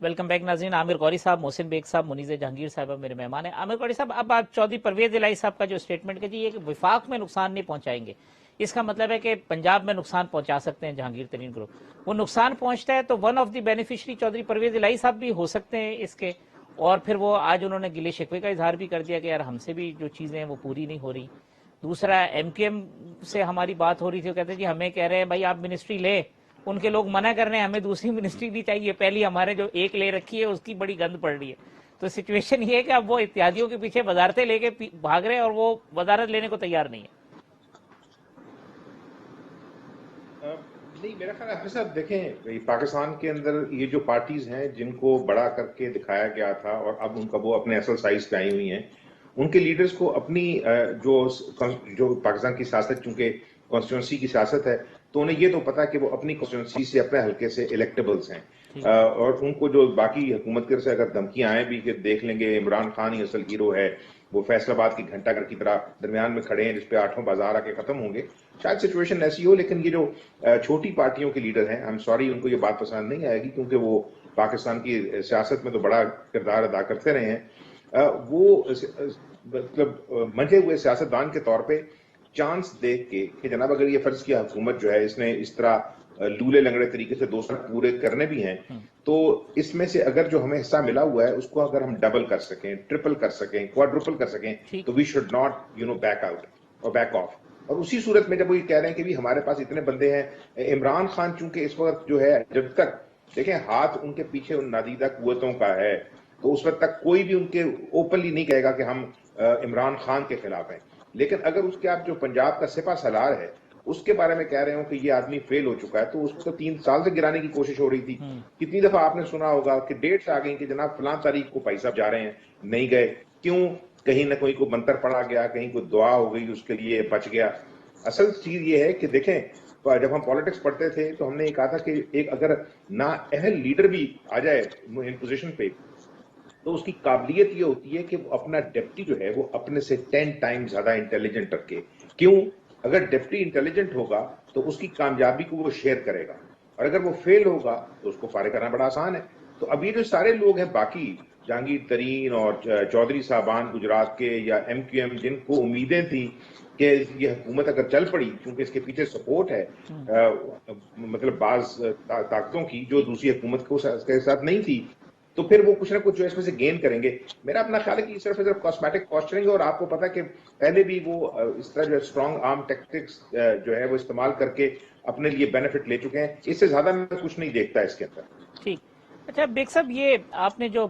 ویلکم بیک ناظرین. عامر غوری صاحب, محسن بیگ صاحب, منیزہ جہانگیر صاحبہ میرے مہمان ہیں. عامر غوری صاحب, اب آپ چودھری پرویز الہی صاحب کا جو اسٹیٹمنٹ کہ جی یہ کہ وفاق میں نقصان نہیں پہنچائیں گے, اس کا مطلب ہے کہ پنجاب میں نقصان پہنچا سکتے ہیں جہانگیر ترین گروپ. وہ نقصان پہنچتا ہے تو one of the beneficiary Chaudhry Pervaiz Elahi صاحب بھی ہو سکتے ہیں اس کے, اور پھر وہ آج انہوں نے گلے شکوے کا اظہار بھی کر دیا کہ یار ہم سے بھی جو چیزیں ہیں وہ پوری نہیں ہو رہی. دوسرا ایم کیو ایم سے ہماری بات ہو رہی تھی, وہ کہتے ہیں جی ہمیں کہہ رہے ہیں بھائی آپ منسٹری لے, ان کے لوگ منع کر رہے ہیں ہمیں دوسری منسٹری نہیں چاہیے, پہلی ہمارے جو ایک لے رکھی ہے اس کی بڑی گند پڑ رہی ہے. تو سچویشن یہ ہے کہ اب وہ اتحادیوں کے پیچھے وزارتیں لے کے بھاگ رہے ہیں اور وہ وزارت لینے کو تیار نہیں ہے. نہیں, میرا خیال ہے صاحب دیکھیں, پاکستان کے اندر یہ جو پارٹیز ہیں جن کو بڑا کر کے دکھایا گیا تھا اور اب ان کا وہ اپنے اصل سائز پہ آئی ہوئی ہیں, ان کے لیڈرز کو اپنی جو پاکستان کی سیاست چونکہ کانسٹیٹوئنسی کی سیاست ہے تو انہیں یہ تو پتا کہ وہ اپنی کانسٹیٹوئنسی سے اپنے حلقے سے الیکٹیبلز ہیں, اور ان کو جو باقی حکومت کی سے اگر دھمکیاں آئیں بھی کہ دیکھ لیں گے عمران خان ہی اصل ہیرو ہے, وہ فیصل آباد کی گھنٹہ گھر کی طرح درمیان میں کھڑے ہیں جس پہ 8 بازار آ کے ختم ہوں گے, شاید سچویشن ایسی ہو. لیکن یہ جو چھوٹی پارٹیوں کے لیڈر ہیں, I'm sorry, ان کو یہ بات پسند نہیں آئے گی کیونکہ وہ پاکستان کی سیاست میں تو بڑا کردار ادا کرتے رہے ہیں. وہ مطلب منجے ہوئے سیاستدان کے طور پہ چانس دیکھ کے کہ جناب اگر یہ فرض کیا حکومت جو ہے اس نے اس طرح لولے لنگڑے طریقے سے 2 سال پورے کرنے بھی ہیں, تو اس میں سے اگر جو ہمیں حصہ ملا ہوا ہے اس کو اگر ہم ڈبل کر سکیں, ٹرپل کر سکیں, کوادروپل کر سکیں تو we should not back out اور بیک آف. اور اسی صورت میں جب وہ یہ کہہ رہے ہیں کہ بھی ہمارے پاس اتنے بندے ہیں, عمران خان چونکہ اس وقت جو ہے جب تک دیکھیں ہاتھ ان کے پیچھے ان نادیدہ قوتوں کا ہے تو اس وقت تک کوئی بھی ان کے اوپنلی نہیں کہے گا کہ ہم عمران خان کے خلاف ہیں. لیکن اگر اس کے آپ جو پنجاب کا سپہ سالار ہے اس کے بارے میں کہہ رہے ہوں کہ یہ آدمی فیل ہو چکا ہے, تو اس کو 3 سال سے گرانے کی کوشش ہو رہی تھی. کتنی دفعہ آپ نے سنا ہوگا کہ ڈیٹس آ گئی کہ جناب فلاں تاریخ کو بھائی صاحب جا رہے ہیں, نہیں گئے. کیوں؟ کہیں نہ کوئی کو منتر پڑا گیا, کہیں کوئی دعا ہو گئی اس کے لیے بچ گیا. اصل چیز یہ ہے کہ دیکھیں جب ہم پالیٹکس پڑھتے تھے تو ہم نے یہ کہا تھا کہ ایک اگر نا اہل لیڈر بھی آ جائے ان پوزیشن پہ تو اس کی قابلیت یہ ہوتی ہے کہ وہ اپنا ڈپٹی جو ہے وہ اپنے سے 10 ٹائم زیادہ انٹیلیجنٹ رکھے. کیوں؟ اگر ڈپٹی انٹیلیجنٹ ہوگا تو اس کی کامیابی کو وہ شیئر کرے گا, اور اگر وہ فیل ہوگا تو اس کو فارغ کرنا بڑا آسان ہے. تو ابھی جو سارے لوگ ہیں باقی جہانگیر ترین اور چودھری صاحبان گجرات کے یا ایم کیو ایم, جن کو امیدیں تھیں کہ یہ حکومت اگر چل پڑی, کیونکہ اس کے پیچھے سپورٹ ہے مطلب بعض طاقتوں کی جو دوسری حکومت کو اس کے ساتھ نہیں تھی, تو پھر وہ کچھ نہ کچھ جو اس میں سے گین کریں گے. میرا اپنا خیال ہے کہ صرف کاسمیٹک پوسچرنگ ہے, اور آپ کو پتا کہ پہلے بھی وہ اس طرح جو اسٹرانگ آرم ٹیکٹکس جو ہے وہ استعمال کر کے اپنے لیے بینیفٹ لے چکے ہیں. اس سے زیادہ میں کچھ نہیں دیکھتا اس کے اندر. ٹھیک. اچھا بیگ صاحب, یہ آپ نے جو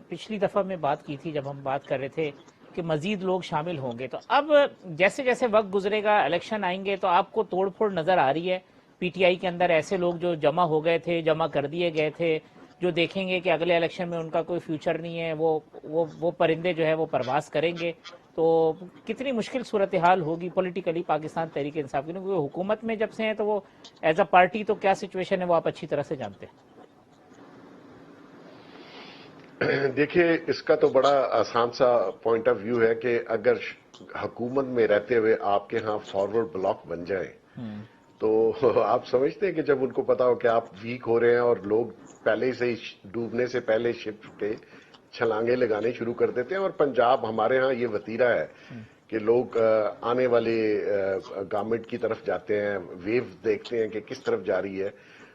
پچھلی دفعہ میں بات کی تھی جب ہم بات کر رہے تھے کہ مزید لوگ شامل ہوں گے, تو اب جیسے جیسے وقت گزرے گا, الیکشن آئیں گے, تو آپ کو توڑ پھوڑ نظر آ رہی ہے پی ٹی آئی کے اندر؟ ایسے لوگ جو جمع ہو گئے تھے, جمع کر دیے گئے تھے, جو دیکھیں گے کہ اگلے الیکشن میں ان کا کوئی فیوچر نہیں ہے, وہ پرندے جو ہے وہ پرواز کریں گے, تو کتنی مشکل صورتحال ہوگی پولیٹیکلی پاکستان تحریک انصاف کی؟ کیونکہ حکومت میں جب سے ہیں تو وہ ایز اے پارٹی تو کیا سچویشن ہے وہ آپ اچھی طرح سے جانتے ہیں. دیکھیے, اس کا تو بڑا آسان سا پوائنٹ آف ویو ہے کہ اگر حکومت میں رہتے ہوئے آپ کے ہاں فارورڈ بلاک بن جائیں تو آپ سمجھتے ہیں کہ جب ان کو پتا ہو کہ آپ ویک ہو رہے ہیں اور لوگ پہلے سے ہی ڈوبنے سے پہلے شپ کے چھلانگیں لگانے شروع کر دیتے ہیں. اور پنجاب ہمارے ہاں یہ وتیرہ ہے کہ لوگ آنے والے گورنمنٹ کی طرف جاتے ہیں, ویو دیکھتے ہیں کہ کس طرف جا رہی ہے.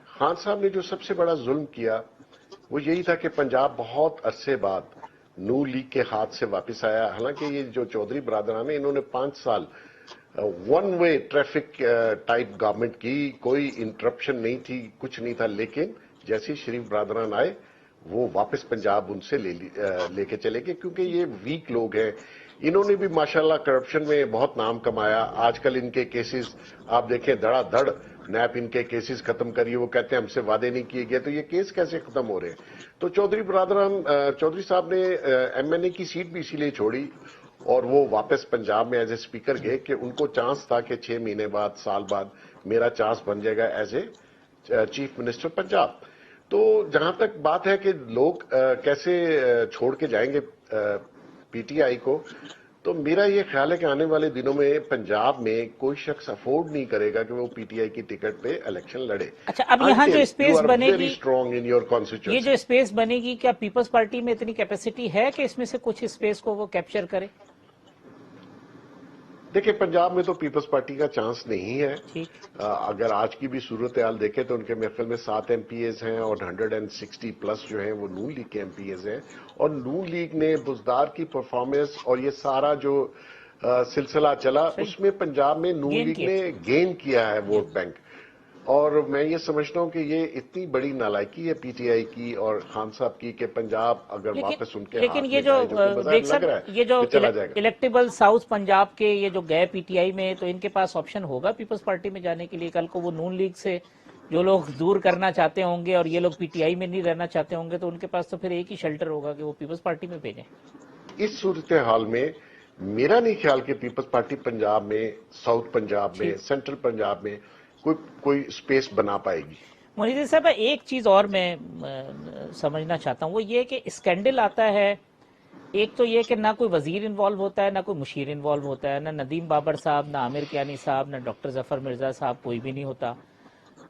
خان صاحب نے جو سب سے بڑا ظلم کیا وہ یہی تھا کہ پنجاب بہت عرصے بعد نو لیگ کے ہاتھ سے واپس آیا. حالانکہ یہ جو چودھری برادران ہیں, انہوں نے 5 سال one way traffic type government کی, کوئی انٹرپشن نہیں تھی, کچھ نہیں تھا. لیکن جیسے شریف برادران آئے وہ واپس پنجاب ان سے لے کے چلے گئے, کیونکہ یہ ویک لوگ ہیں. انہوں نے بھی ماشاءاللہ کرپشن میں بہت نام کمایا. آج کل ان کے کیسز آپ دیکھیں, دھڑا دھڑ نیب ان کے کیسز ختم کریے. وہ کہتے ہیں ہم سے وعدے نہیں کیے گئے, تو یہ کیس کیسے ختم ہو رہے ہیں؟ تو چودھری برادران, چودھری صاحب نے ایم این اے کی سیٹ بھی اسی لیے چھوڑی اور وہ واپس پنجاب میں ایز اے اسپیکر گئے کہ ان کو چانس تھا کہ 6 مہینے بعد, سال بعد میرا چانس بن جائے گا as a chief minister Punjab. تو جہاں تک بات ہے کہ لوگ کیسے چھوڑ کے جائیں گے پی ٹی آئی کو, تو میرا یہ خیال ہے کہ آنے والے دنوں میں پنجاب میں کوئی شخص افورڈ نہیں کرے گا کہ وہ پی ٹی آئی کی ٹکٹ پہ الیکشن لڑے. اچھا, اب یہاں جو اسپیس بنے گی, یہ یہ جو اسپیس بنے گی, کیا پیپلز پارٹی میں اتنی کیپیسٹی ہے کہ اس میں سے کچھ اسپیس کو وہ کیپچر کرے؟ دیکھیں, پنجاب میں تو پیپلز پارٹی کا چانس نہیں ہے. ٹھیک. اگر آج کی بھی صورتحال دیکھیں تو ان کے محفل میں 7 ایم پی ایز ہیں اور 160 پلس جو ہیں وہ نون لیگ کے ایم پی ایز ہیں. اور نون لیگ نے بزدار کی پرفارمنس اور یہ سارا جو سلسلہ چلا اس میں پنجاب میں نون لیگ نے گین کیا ہے ووٹ بینک. اور میں یہ سمجھتا ہوں کہ یہ اتنی بڑی نالائکی ہے پی ٹی آئی کی اور خان صاحب کی کہ پنجاب اگر واپس ان کے لیکن یہ جو یہ جو الیکٹیبل ساؤتھ پنجاب کے یہ جو گئے پی ٹی آئی میں, تو ان کے پاس آپشن ہوگا پیپلز پارٹی میں جانے کے لیے؟ کل کو وہ نون لیگ سے جو لوگ دور کرنا چاہتے ہوں گے اور یہ لوگ پی ٹی آئی میں نہیں رہنا چاہتے ہوں گے, تو ان کے پاس تو پھر ایک ہی شیلٹر ہوگا کہ وہ پیپلز پارٹی میں بھیجیں. اس صورتحال میں میرا نہیں خیال کہ پیپلز پارٹی پنجاب میں, ساؤتھ پنجاب میں, سینٹرل پنجاب میں کوئی اسپیس بنا پائے گی. منیزر صاحب, ایک چیز اور میں سمجھنا چاہتا ہوں, وہ یہ کہ اسکینڈل آتا ہے. ایک تو یہ کہ نہ کوئی وزیر انوالو ہوتا ہے, نہ کوئی مشیر انوالو ہوتا ہے, نہ ندیم بابر صاحب, نہ عامر کیانی صاحب, نہ ڈاکٹر ظفر مرزا صاحب, کوئی بھی نہیں ہوتا.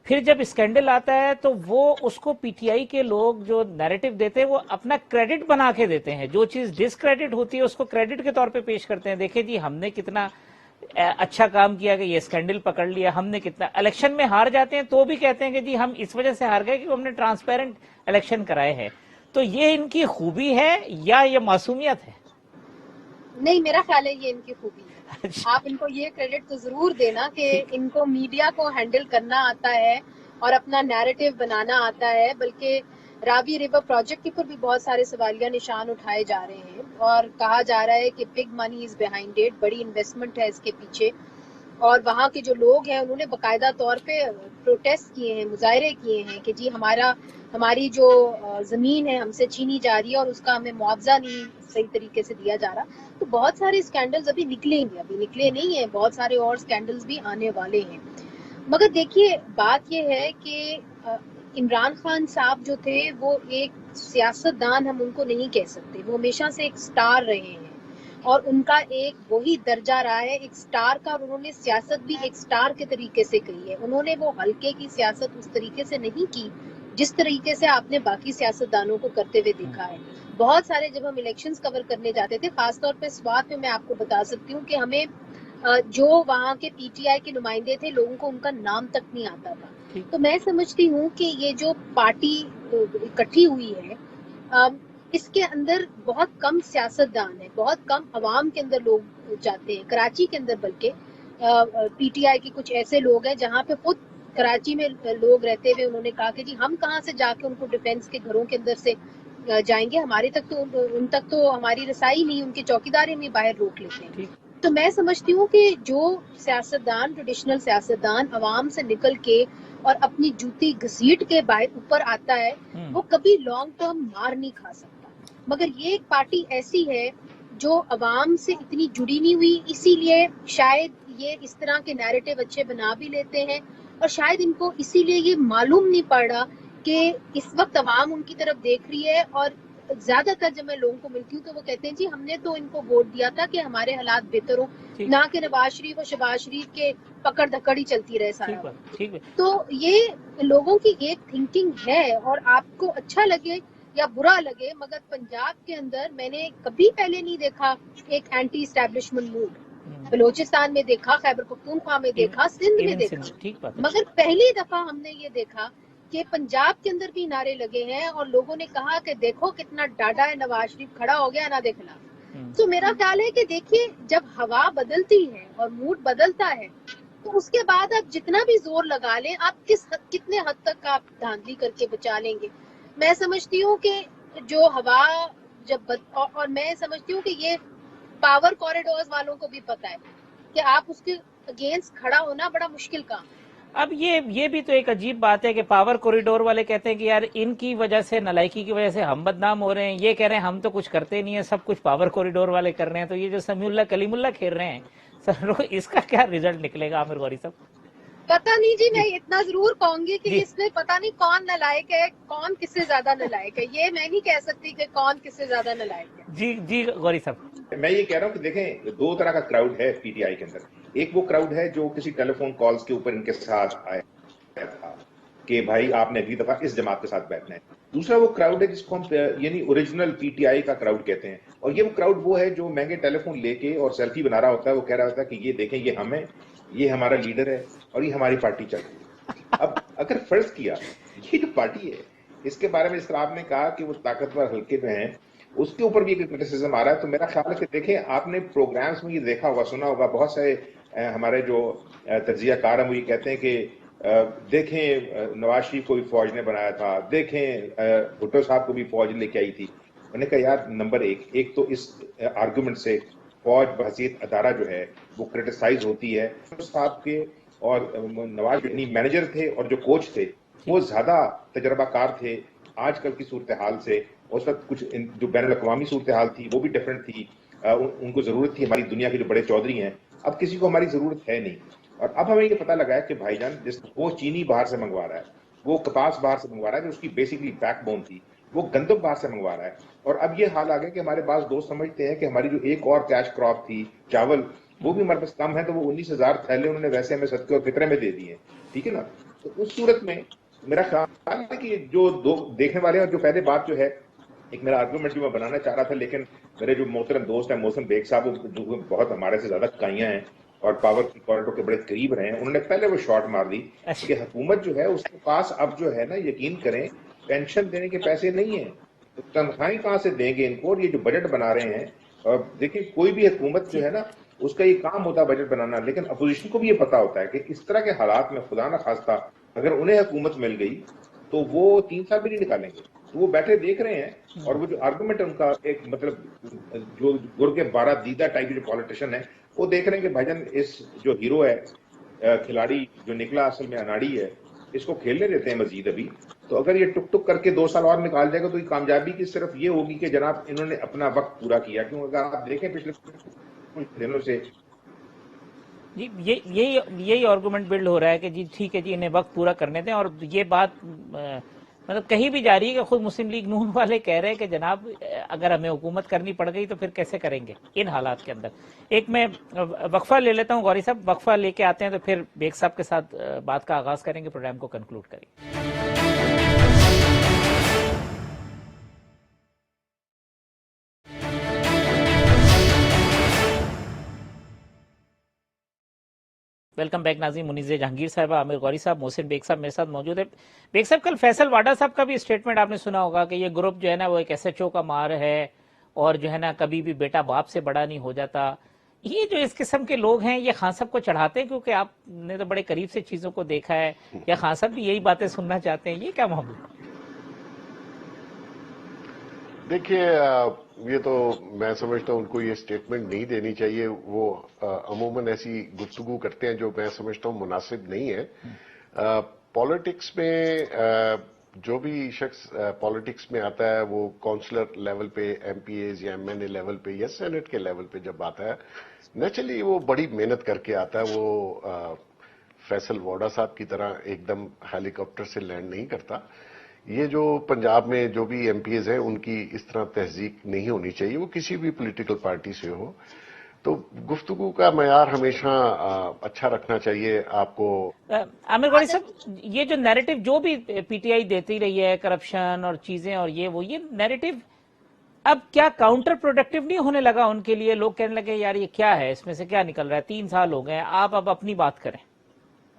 پھر جب اسکینڈل آتا ہے تو وہ اس کو پی ٹی آئی کے لوگ جو نیریٹو دیتے ہیں وہ اپنا کریڈٹ بنا کے دیتے ہیں. جو چیز ڈس کریڈٹ ہوتی ہے اس کو کریڈٹ کے طور پہ پیش کرتے ہیں. دیکھیں جی, ہم نے کتنا اچھا کام کیا کہ یہ اسکینڈل پکڑ لیا, ہم نے کتنا. الیکشن میں ہار جاتے ہیں تو بھی کہتے ہیں کہ جی ہم اس وجہ سے ہار گئے کہ ہم نے ٹرانسپیرنٹ الیکشن کرائے ہیں. تو یہ ان کی خوبی ہے یا یہ معصومیت ہے؟ نہیں, میرا خیال ہے یہ ان کی خوبی ہے. آپ ان کو یہ کریڈٹ تو ضرور دینا کہ ان کو میڈیا کو ہینڈل کرنا آتا ہے اور اپنا نیریٹو بنانا آتا ہے. بلکہ راوی ریور پروجیکٹ کے اوپر بھی بہت سارے سوالیہ نشان اٹھائے جا رہے ہیں اور کہا جا رہا ہے کہ big money is behind it, بڑی انویسٹمنٹ ہے اس کے پیچھے. اور وہاں کے جو لوگ ہیں انہوں نے باقاعدہ طور پہ پروٹیسٹ کیے ہیں, مظاہرے کیے ہیں کہ جی ہماری جو زمین ہے ہم سے چھینی جا رہی ہے اور اس کا ہمیں معاوضہ نہیں صحیح طریقے سے دیا جا رہا. تو بہت سارے اسکینڈلز ابھی نکلیں گے, ابھی نکلے نہیں ہیں, بہت سارے اور اسکینڈلز بھی آنے والے ہیں. مگر دیکھیے, بات یہ ہے کہ عمران خان صاحب جو تھے وہ ایک سیاستدان ہم ان کو نہیں کہہ سکتے، وہ ہمیشہ سے ایک سٹار رہے ہیں اور ان کا ایک وہی درجہ رہا ہے ایک سٹار کا، اور انہوں نے سیاست بھی ایک سٹار کے طریقے سے کی ہے. انہوں نے وہ ہلکے کی سیاست اس طریقے سے نہیں کی جس طریقے سے آپ نے باقی سیاستدانوں کو کرتے ہوئے دیکھا ہے. بہت سارے جب ہم الیکشنز کور کرنے جاتے تھے، خاص طور پہ سوات میں آپ کو بتا سکتی ہوں کہ ہمیں جو وہاں کے پی ٹی آئی کے نمائندے تھے لوگوں کو ان کا نام تک نہیں آتا تھا. تو میں سمجھتی ہوں کہ یہ جو پارٹی اکٹھی ہوئی ہے اس کے اندر بہت کم سیاستدان ہیں، بہت کم عوام کے اندر لوگ جاتے ہیں. کراچی کے اندر بلکہ پی ٹی آئی کے کچھ ایسے لوگ ہیں جہاں پہ خود کراچی میں لوگ رہتے ہوئے انہوں نے کہا کہ جی ہم کہاں سے جا کے ان کو ڈیفینس کے گھروں کے اندر سے جائیں گے، ہمارے تک تو ان تک تو ہماری رسائی نہیں، ان کے چوکیدار ہمیں باہر روک لیتے ہیں. تو میں سمجھتی ہوں کہ جو سیاستدان ٹریڈیشنل سیاستدان عوام سے نکل کے اور اپنی جوتی گھسیٹ کے باہر اوپر آتا ہے وہ کبھی لانگ ٹرم مار نہیں کھا سکتا. مگر یہ ایک پارٹی ایسی ہے جو عوام سے اتنی جڑی نہیں ہوئی، اسی لیے شاید یہ اس طرح کے نیریٹو اچھے بنا بھی لیتے ہیں، اور شاید ان کو اسی لیے یہ معلوم نہیں پڑ رہا کہ اس وقت عوام ان کی طرف دیکھ رہی ہے. اور زیادہ تر جب میں لوگوں کو ملتی ہوں تو وہ کہتے ہیں جی ہم نے تو ان کو ووٹ دیا تھا کہ ہمارے حالات بہتر ہوں، نہ کہ نواز شریف اور شہباز شریف کے پکڑ دھکڑ ہی چلتی رہے سارا. تو یہ لوگوں کی ایک تھنکنگ ہے، اور آپ کو اچھا لگے یا برا لگے مگر پنجاب کے اندر میں نے کبھی پہلے نہیں دیکھا ایک اینٹی اسٹیبلشمنٹ موڈ. بلوچستان میں دیکھا، خیبر پختونخوا میں دیکھا، سندھ میں دیکھا، مگر پہلی دفعہ ہم نے یہ دیکھا کہ پنجاب کے اندر بھی نعرے لگے ہیں اور لوگوں نے کہا کہ دیکھو کتنا ڈاڈا ہے نواز شریف، کھڑا ہو گیا نہ دیکھنا. تو میرا خیال ہے کہ دیکھیے جب ہوا بدلتی ہے اور موڈ بدلتا ہے تو اس کے بعد آپ جتنا بھی زور لگا لیں آپ کتنے حد تک آپ دھاندلی کر کے بچا لیں گے. میں سمجھتی ہوں کہ جو ہوا اور میں سمجھتی ہوں کہ یہ پاور کوریڈورز والوں کو بھی پتا ہے کہ آپ اس کے اگینسٹ کھڑا ہونا بڑا مشکل کام. اب یہ بھی تو ایک عجیب بات ہے کہ پاور کوریڈور والے کہتے ہیں کہ یار ان کی وجہ سے، نالائکی کی وجہ سے ہم بدنام ہو رہے ہیں، یہ کہہ رہے ہیں ہم تو کچھ کرتے نہیں ہیں، سب کچھ پاور کوریڈور والے کر رہے ہیں. تو یہ جو سمیع اللہ کلیم اللہ کھیل رہے ہیں سر، اس کا کیا ریزلٹ نکلے گا عامر غوری صاحب؟ پتہ نہیں جی، میں اتنا ضرور کہوں گی کہ اس میں پتہ نہیں کون نالائق ہے، کون کس سے زیادہ نالائق ہے. یہ میں نہیں کہہ سکتی کہ کون کس سے زیادہ نالائق ہے. جی غوری صاحب. میں یہ کہہ رہا ہوں کہ دیکھیں دو طرح کا کراؤڈ ہے پی ٹی آئی کے اندر. ایک وہ کراؤڈ ہے جو کسی ٹیلی فون کالز کے اوپر ان کے ساتھ آیا تھا کہ بھائی آپ نے اگلی دفعہ اس جماعت کے ساتھ بیٹھنا ہے. دوسرا وہ کراؤڈ ہے جس کو ہم یعنی اوریجنل پی ٹی آئی کا کراؤڈ کہتے ہیں. اور یہ وہ کراؤڈ وہ ہے جو مہنگے ٹیلی فون لے کے اور سیلفی بنا رہا ہوتا ہے، وہ کہہ رہا ہوتا ہے کہ یہ دیکھیں یہ ہم ہیں، یہ ہمارا لیڈر ہے اور یہ ہماری پارٹی چل رہی ہے. اب اگر فرض کیا یہ جو پارٹی ہے اس کے بارے میں اس طرح آپ نے کہا کہ وہ طاقتور حلقے میں ہیں، اس کے اوپر بھی ایک کرٹیسزم آ رہا ہے. تو میرا خیال ہے کہ دیکھیں آپ نے پروگرامز میں یہ دیکھا ہوگا، سنا ہوگا، بہت سارے ہمارے جو تجزیہ کار ہیں وہ یہ کہتے ہیں کہ دیکھیں نواز شریف کو بھی فوج نے بنایا تھا، دیکھیں بھٹو صاحب کو بھی فوج لے کے آئی تھی. میں نے کہا یار نمبر ایک تو اس آرگومنٹ سے فوج بحیثیت ادارہ جو ہے وہ کرٹیسائز ہوتی ہے. صاحب کے اور نواز مینیجر تھے اور جو کوچ تھے وہ زیادہ تجربہ کار تھے آج کل کی صورتحال سے. اس وقت کچھ جو بین الاقوامی صورتحال تھی وہ بھی ڈیفرنٹ تھی. ان کو ضرورت تھی ہماری دنیا کے جو بڑے چودھری ہیں، اب کسی کو ہماری ضرورت ہے نہیں. اور اب ہمیں یہ پتہ لگا ہے کہ بھائی جان وہ چینی باہر سے منگوا رہا ہے، وہ کپاس باہر سے منگوا رہا ہے جو اس کی بیسیکلی بیک بون تھی، وہ گندم باہر سے منگوا رہا ہے. اور اب یہ حال آ گیا کہ ہمارے پاس دوست سمجھتے ہیں کہ ہماری جو ایک اور کیش کراپ تھی چاول، وہ بھی ہمارے پاس کم ہے، تو وہ 19,000 تھیلے انہوں نے ویسے ہمیں صدقے اور فطرے میں دے دیے. ٹھیک ہے نا؟ تو اس صورت میں میرا خیال ہے کہ جو دو دیکھنے والے ہیں، جو پہلے بات جو ہے ایک میرا آرگومنٹ جو میں بنانا چاہ رہا تھا، لیکن میرے جو محترم دوست ہیں محسن بیگ صاحب جو بہت ہمارے سے زیادہ کائیاں ہیں اور پاور کی کوریڈور کے بڑے قریب رہے ہیں، انہوں نے پہلے وہ شارٹ مار دی کہ حکومت جو ہے اس کے پاس اب جو ہے نا یقین کریں پینشن دینے کے پیسے نہیں ہیں، تو تنخواہیں کہاں سے دیں گے ان کو. اور یہ جو بجٹ بنا رہے ہیں، اور دیکھیں کوئی بھی حکومت جو ہے نا اس کا یہ کام ہوتا ہے بجٹ بنانا، لیکن اپوزیشن کو بھی یہ پتا ہوتا ہے کہ اس طرح کے حالات میں خدا نہ خواستہ اگر انہیں حکومت مل گئی تو وہ 3 سال بھی نہیں نکالیں گے. تو وہ بیٹھے دیکھ رہے ہیں، اور وہ جو آرگومنٹ ان کا ایک مطلب جو گر کے 12 دیدہ ٹائپ جو پالیٹیشن ہے وہ دیکھ رہے ہیں کہ بھائی جان اس جو ہیرو ہے کھلاڑی جو نکلا اصل میں اناڑی ہے، اس کو کھیلنے دیتے ہیں مزید ابھی. تو اگر یہ ٹک ٹک کر کے 2 سال اور نکال جائے گا تو یہ کامیابی کی صرف یہ ہوگی کہ جناب انہوں نے اپنا وقت پورا کیا. کیوں اگر آپ دیکھیں پچھلے کچھ دنوں سے جی یہی آرگومنٹ بلڈ ہو رہا ہے کہ جی ٹھیک ہے جی انہیں وقت پورا کرنے دیں، اور یہ بات مطلب کہیں بھی جا رہی ہے کہ خود مسلم لیگ نون والے کہہ رہے ہیں کہ جناب اگر ہمیں حکومت کرنی پڑ گئی تو پھر کیسے کریں گے ان حالات کے اندر۔ ایک میں وقفہ لے لیتا ہوں غوری صاحب، وقفہ لے کے آتے ہیں تو پھر بیگ صاحب کے ساتھ بات کا آغاز کریں گے، پروگرام کو کنکلوڈ کریں گے۔ ویلکم بیک ناظرین، منیز جہانگیر صاحبہ، عامر غوری صاحب، محسن بیگ صاحب میرے ساتھ موجود ہے۔ بیگ صاحب کل فیصل واڈا صاحب کا بھی اسٹیٹمنٹ آپ نے سنا ہوگا کہ یہ گروپ جو ہے نا وہ ایک ایس ایچ او کا مار ہے، اور جو ہے نا کبھی بھی بیٹا باپ سے بڑا نہیں ہو جاتا۔ یہ جو اس قسم کے لوگ ہیں یہ خان صاحب کو چڑھاتے ہیں کیونکہ آپ نے تو بڑے قریب سے چیزوں کو دیکھا ہے، یا خان صاحب بھی یہی باتیں سننا چاہتے ہیں؟ یہ کیا معاملہ؟ دیکھیے یہ تو میں سمجھتا ہوں ان کو یہ سٹیٹمنٹ نہیں دینی چاہیے، وہ عموماً ایسی گفتگو کرتے ہیں جو میں سمجھتا ہوں مناسب نہیں ہے۔ پالیٹکس میں جو بھی شخص پالیٹکس میں آتا ہے وہ کونسلر لیول پہ، ایم پی ایز یا ایم این اے لیول پہ یا سینٹ کے لیول پہ جب آتا ہے، نیچرلی وہ بڑی محنت کر کے آتا ہے، وہ فیصل واڈا صاحب کی طرح ایک دم ہیلی کاپٹر سے لینڈ نہیں کرتا۔ یہ جو پنجاب میں جو بھی ایم پی ایز ہیں ان کی اس طرح تہذیب نہیں ہونی چاہیے، وہ کسی بھی پولیٹیکل پارٹی سے ہو۔ تو گفتگو کا معیار ہمیشہ اچھا رکھنا چاہیے آپ کو۔ عامر غوری صاحب، یہ جو نیریٹو جو بھی پی ٹی آئی دیتی رہی ہے، کرپشن اور چیزیں اور یہ نیریٹو اب کیا کاؤنٹر پروڈکٹیو نہیں ہونے لگا ان کے لیے؟ لوگ کہنے لگے یار یہ کیا ہے، اس میں سے کیا نکل رہا ہے؟ 3 سال ہو گئے، آپ اب اپنی بات کریں۔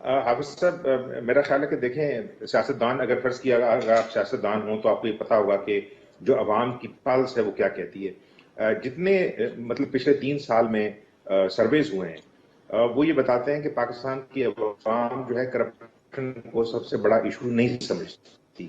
حافظ صاحب، میرا خیال ہے کہ دیکھیں سیاستدان، اگر فرض کیا اگر آپ سیاستدان ہوں تو آپ کو یہ پتا ہوگا کہ جو عوام کی پلس ہے وہ کیا کہتی ہے۔ جتنے مطلب پچھلے 3 سال میں سرویز ہوئے ہیں وہ یہ بتاتے ہیں کہ پاکستان کی عوام جو ہے کرپشن کو سب سے بڑا ایشو نہیں سمجھتی،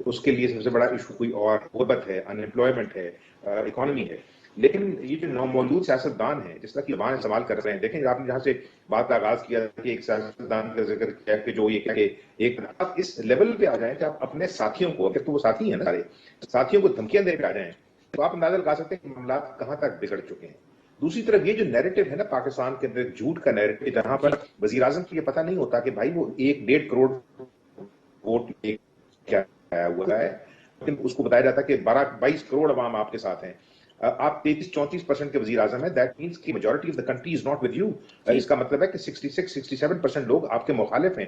اس کے لیے سب سے بڑا ایشو کوئی اور غربت ہے، ان امپلائمنٹ ہے، اکانومی ہے۔ لیکن یہ جو نومولود سیاستدان ہیں جس طرح کی زبان استعمال کر رہے ہیں، دیکھیں آپ نے جہاں سے بات کا آغاز کیا کہ ایک سیاستدان کا ذکر کیا کہ جو یہ کہ ایک آپ اس لیول پہ آ جائیں کہ آپ اپنے ساتھیوں کو، اگر تو وہ ساتھی ہیں نا سارے ساتھیوں کو دھمکیاں دینے پہ آ جائیں تو آپ اندازہ لگا سکتے ہیں کہ معاملات کہاں تک بگڑ چکے ہیں۔ دوسری طرف یہ جو نیریٹو ہے نا پاکستان کے اندر، جھوٹ کا نیریٹو، جہاں پر وزیر اعظم کو یہ پتہ نہیں ہوتا کہ بھائی وہ 1-1.5 کروڑ ووٹ کیا آیا ہوا ہے، لیکن اس کو بتایا جاتا ہے کہ 22 کروڑ عوام آپ کے ساتھ ہیں، آپ 33-34% کے وزیر اعظم ہیں، دیٹ مینس کہ majority of the country is not with you. اس کا مطلب ہے کہ 66-67% لوگ آپ کے مخالف ہیں۔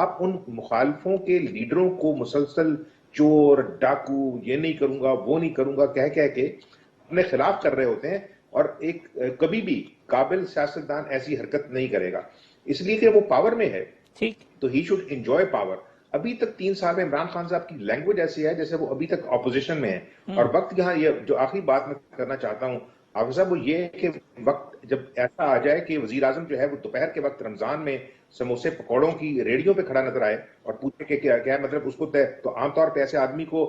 آپ ان مخالفوں کے لیڈروں کو مسلسل چور، ڈاکو، یہ نہیں کروں گا وہ نہیں کروں گا کہہ کے اپنے خلاف کر رہے ہوتے ہیں، اور ایک کبھی بھی قابل سیاستدان ایسی حرکت نہیں کرے گا، اس لیے کہ وہ پاور میں ہے تو ہی شوڈ انجوائے پاور۔ ابھی تک 3 سال میں عمران خان صاحب کی لینگویج ایسی ہے جیسے وہ ابھی تک اپوزیشن میں ہے، اور وقت یہاں یہ جو آخری بات میں کرنا چاہتا ہوں حافظ صاحب وہ یہ ہے کہ وقت جب ایسا آ جائے کہ وزیر اعظم جو ہے وہ دوپہر کے وقت رمضان میں سموسے پکوڑوں کی ریڑیوں پہ کھڑا نظر آئے اور پوچھے کہ کیا مطلب اس کو تو عام طور پہ ایسے آدمی کو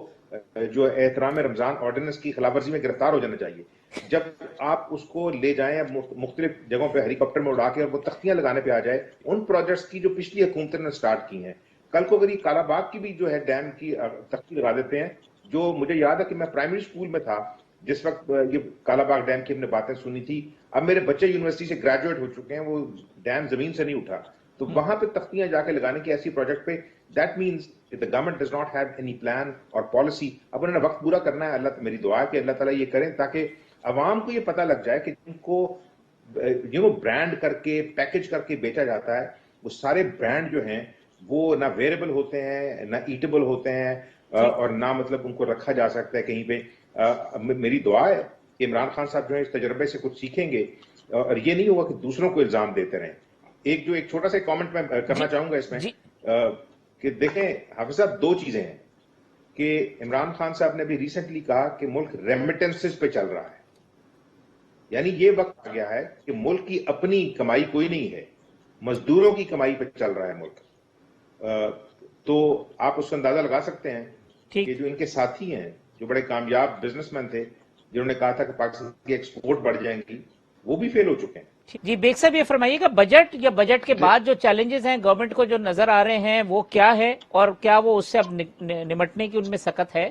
جو احترام رمضان آرڈیننس کی خلاف ورزی میں گرفتار ہو جانا چاہیے۔ جب آپ اس کو لے جائیں مختلف جگہوں پہ ہیلی کاپٹر میں اڑا کے اور وہ تختیاں لگانے پہ آ جائے ان پروجیکٹس کی جو پچھلی حکومتوں نے سٹارٹ کی ہیں، کل کو اگر یہ کالا باغ کی بھی جو ہے ڈیم کی تختی لگا دیتے ہیں، جو مجھے یاد ہے کہ میں پرائمری اسکول میں تھا جس وقت یہ کالا باغ ڈیم کی ہم نے باتیں سنی تھی، اب میرے بچے یونیورسٹی سے گریجویٹ ہو چکے ہیں، وہ ڈیم زمین سے نہیں اٹھا، تو وہاں پہ تختیاں جا کے لگانے کی ایسی پروجیکٹ پہ، that means the government does not have any plan اور پالیسی۔ اب انہوں نے وقت پورا کرنا ہے، اللہ میری دعا ہے کہ اللہ تعالیٰ یہ کریں تاکہ عوام کو یہ پتہ لگ جائے کہ جن کو برانڈ کر کے پیکج کر کے بیچا جاتا ہے وہ سارے برانڈ جو ہیں وہ نہ ویریبل ہوتے ہیں، نہ ایٹیبل ہوتے ہیں، اور نہ مطلب ان کو رکھا جا سکتا ہے کہیں پہ۔ میری دعا ہے کہ عمران خان صاحب جو ہے اس تجربے سے کچھ سیکھیں گے اور یہ نہیں ہوگا کہ دوسروں کو الزام دیتے رہیں۔ ایک چھوٹا سا کامنٹ میں کرنا چاہوں گا اس میں کہ دیکھیں حافظ صاحب، 2 چیزیں ہیں کہ عمران خان صاحب نے بھی ریسنٹلی کہا کہ ملک ریمیٹنسز پہ چل رہا ہے، یعنی یہ وقت آ گیا ہے کہ ملک کی اپنی کمائی کوئی نہیں ہے، مزدوروں کی کمائی پہ چل رہا ہے ملک۔ تو آپ اس کا اندازہ لگا سکتے ہیں کہ جو ان کے ساتھی ہیں جو بڑے کامیاب بزنس مین تھے جنہوں نے کہا تھا کہ پاکستان کی ایکسپورٹ بڑھ جائیں گی، وہ بھی فیل ہو چکے ہیں۔ جی بیگ صاحب، یہ فرمائیے گا بجٹ یا بجٹ کے بعد جو چیلنجز ہیں گورنمنٹ کو جو نظر آ رہے ہیں وہ کیا ہے، اور کیا وہ اس سے اب نمٹنے کی ان میں سکت ہے؟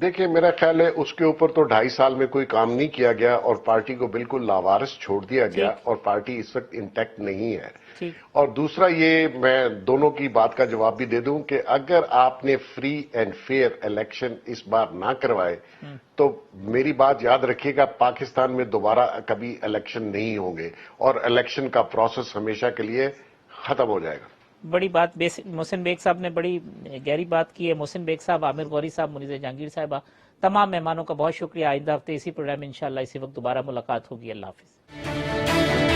دیکھیں میرا خیال ہے اس کے اوپر تو 2.5 سال میں کوئی کام نہیں کیا گیا اور پارٹی کو بالکل لاوارث چھوڑ دیا گیا اور پارٹی اس وقت انٹیکٹ نہیں ہے. ٹھیک. اور دوسرا یہ میں دونوں کی بات کا جواب بھی دے دوں کہ اگر آپ نے فری اینڈ فیئر الیکشن اس بار نہ کروائے تو میری بات یاد رکھیے گا پاکستان میں دوبارہ کبھی الیکشن نہیں ہوں گے اور الیکشن کا پروسیس ہمیشہ کے لیے ختم ہو جائے گا. بڑی بات محسن بیگ صاحب نے بڑی گہری بات کی ہے. محسن بیگ صاحب، عامر غوری صاحب، منیزہ جہانگیر صاحبہ، تمام مہمانوں کا بہت شکریہ. آئندہ ہفتے اسی پروگرام میں انشاءاللہ اسی وقت دوبارہ ملاقات ہوگی. اللہ حافظ.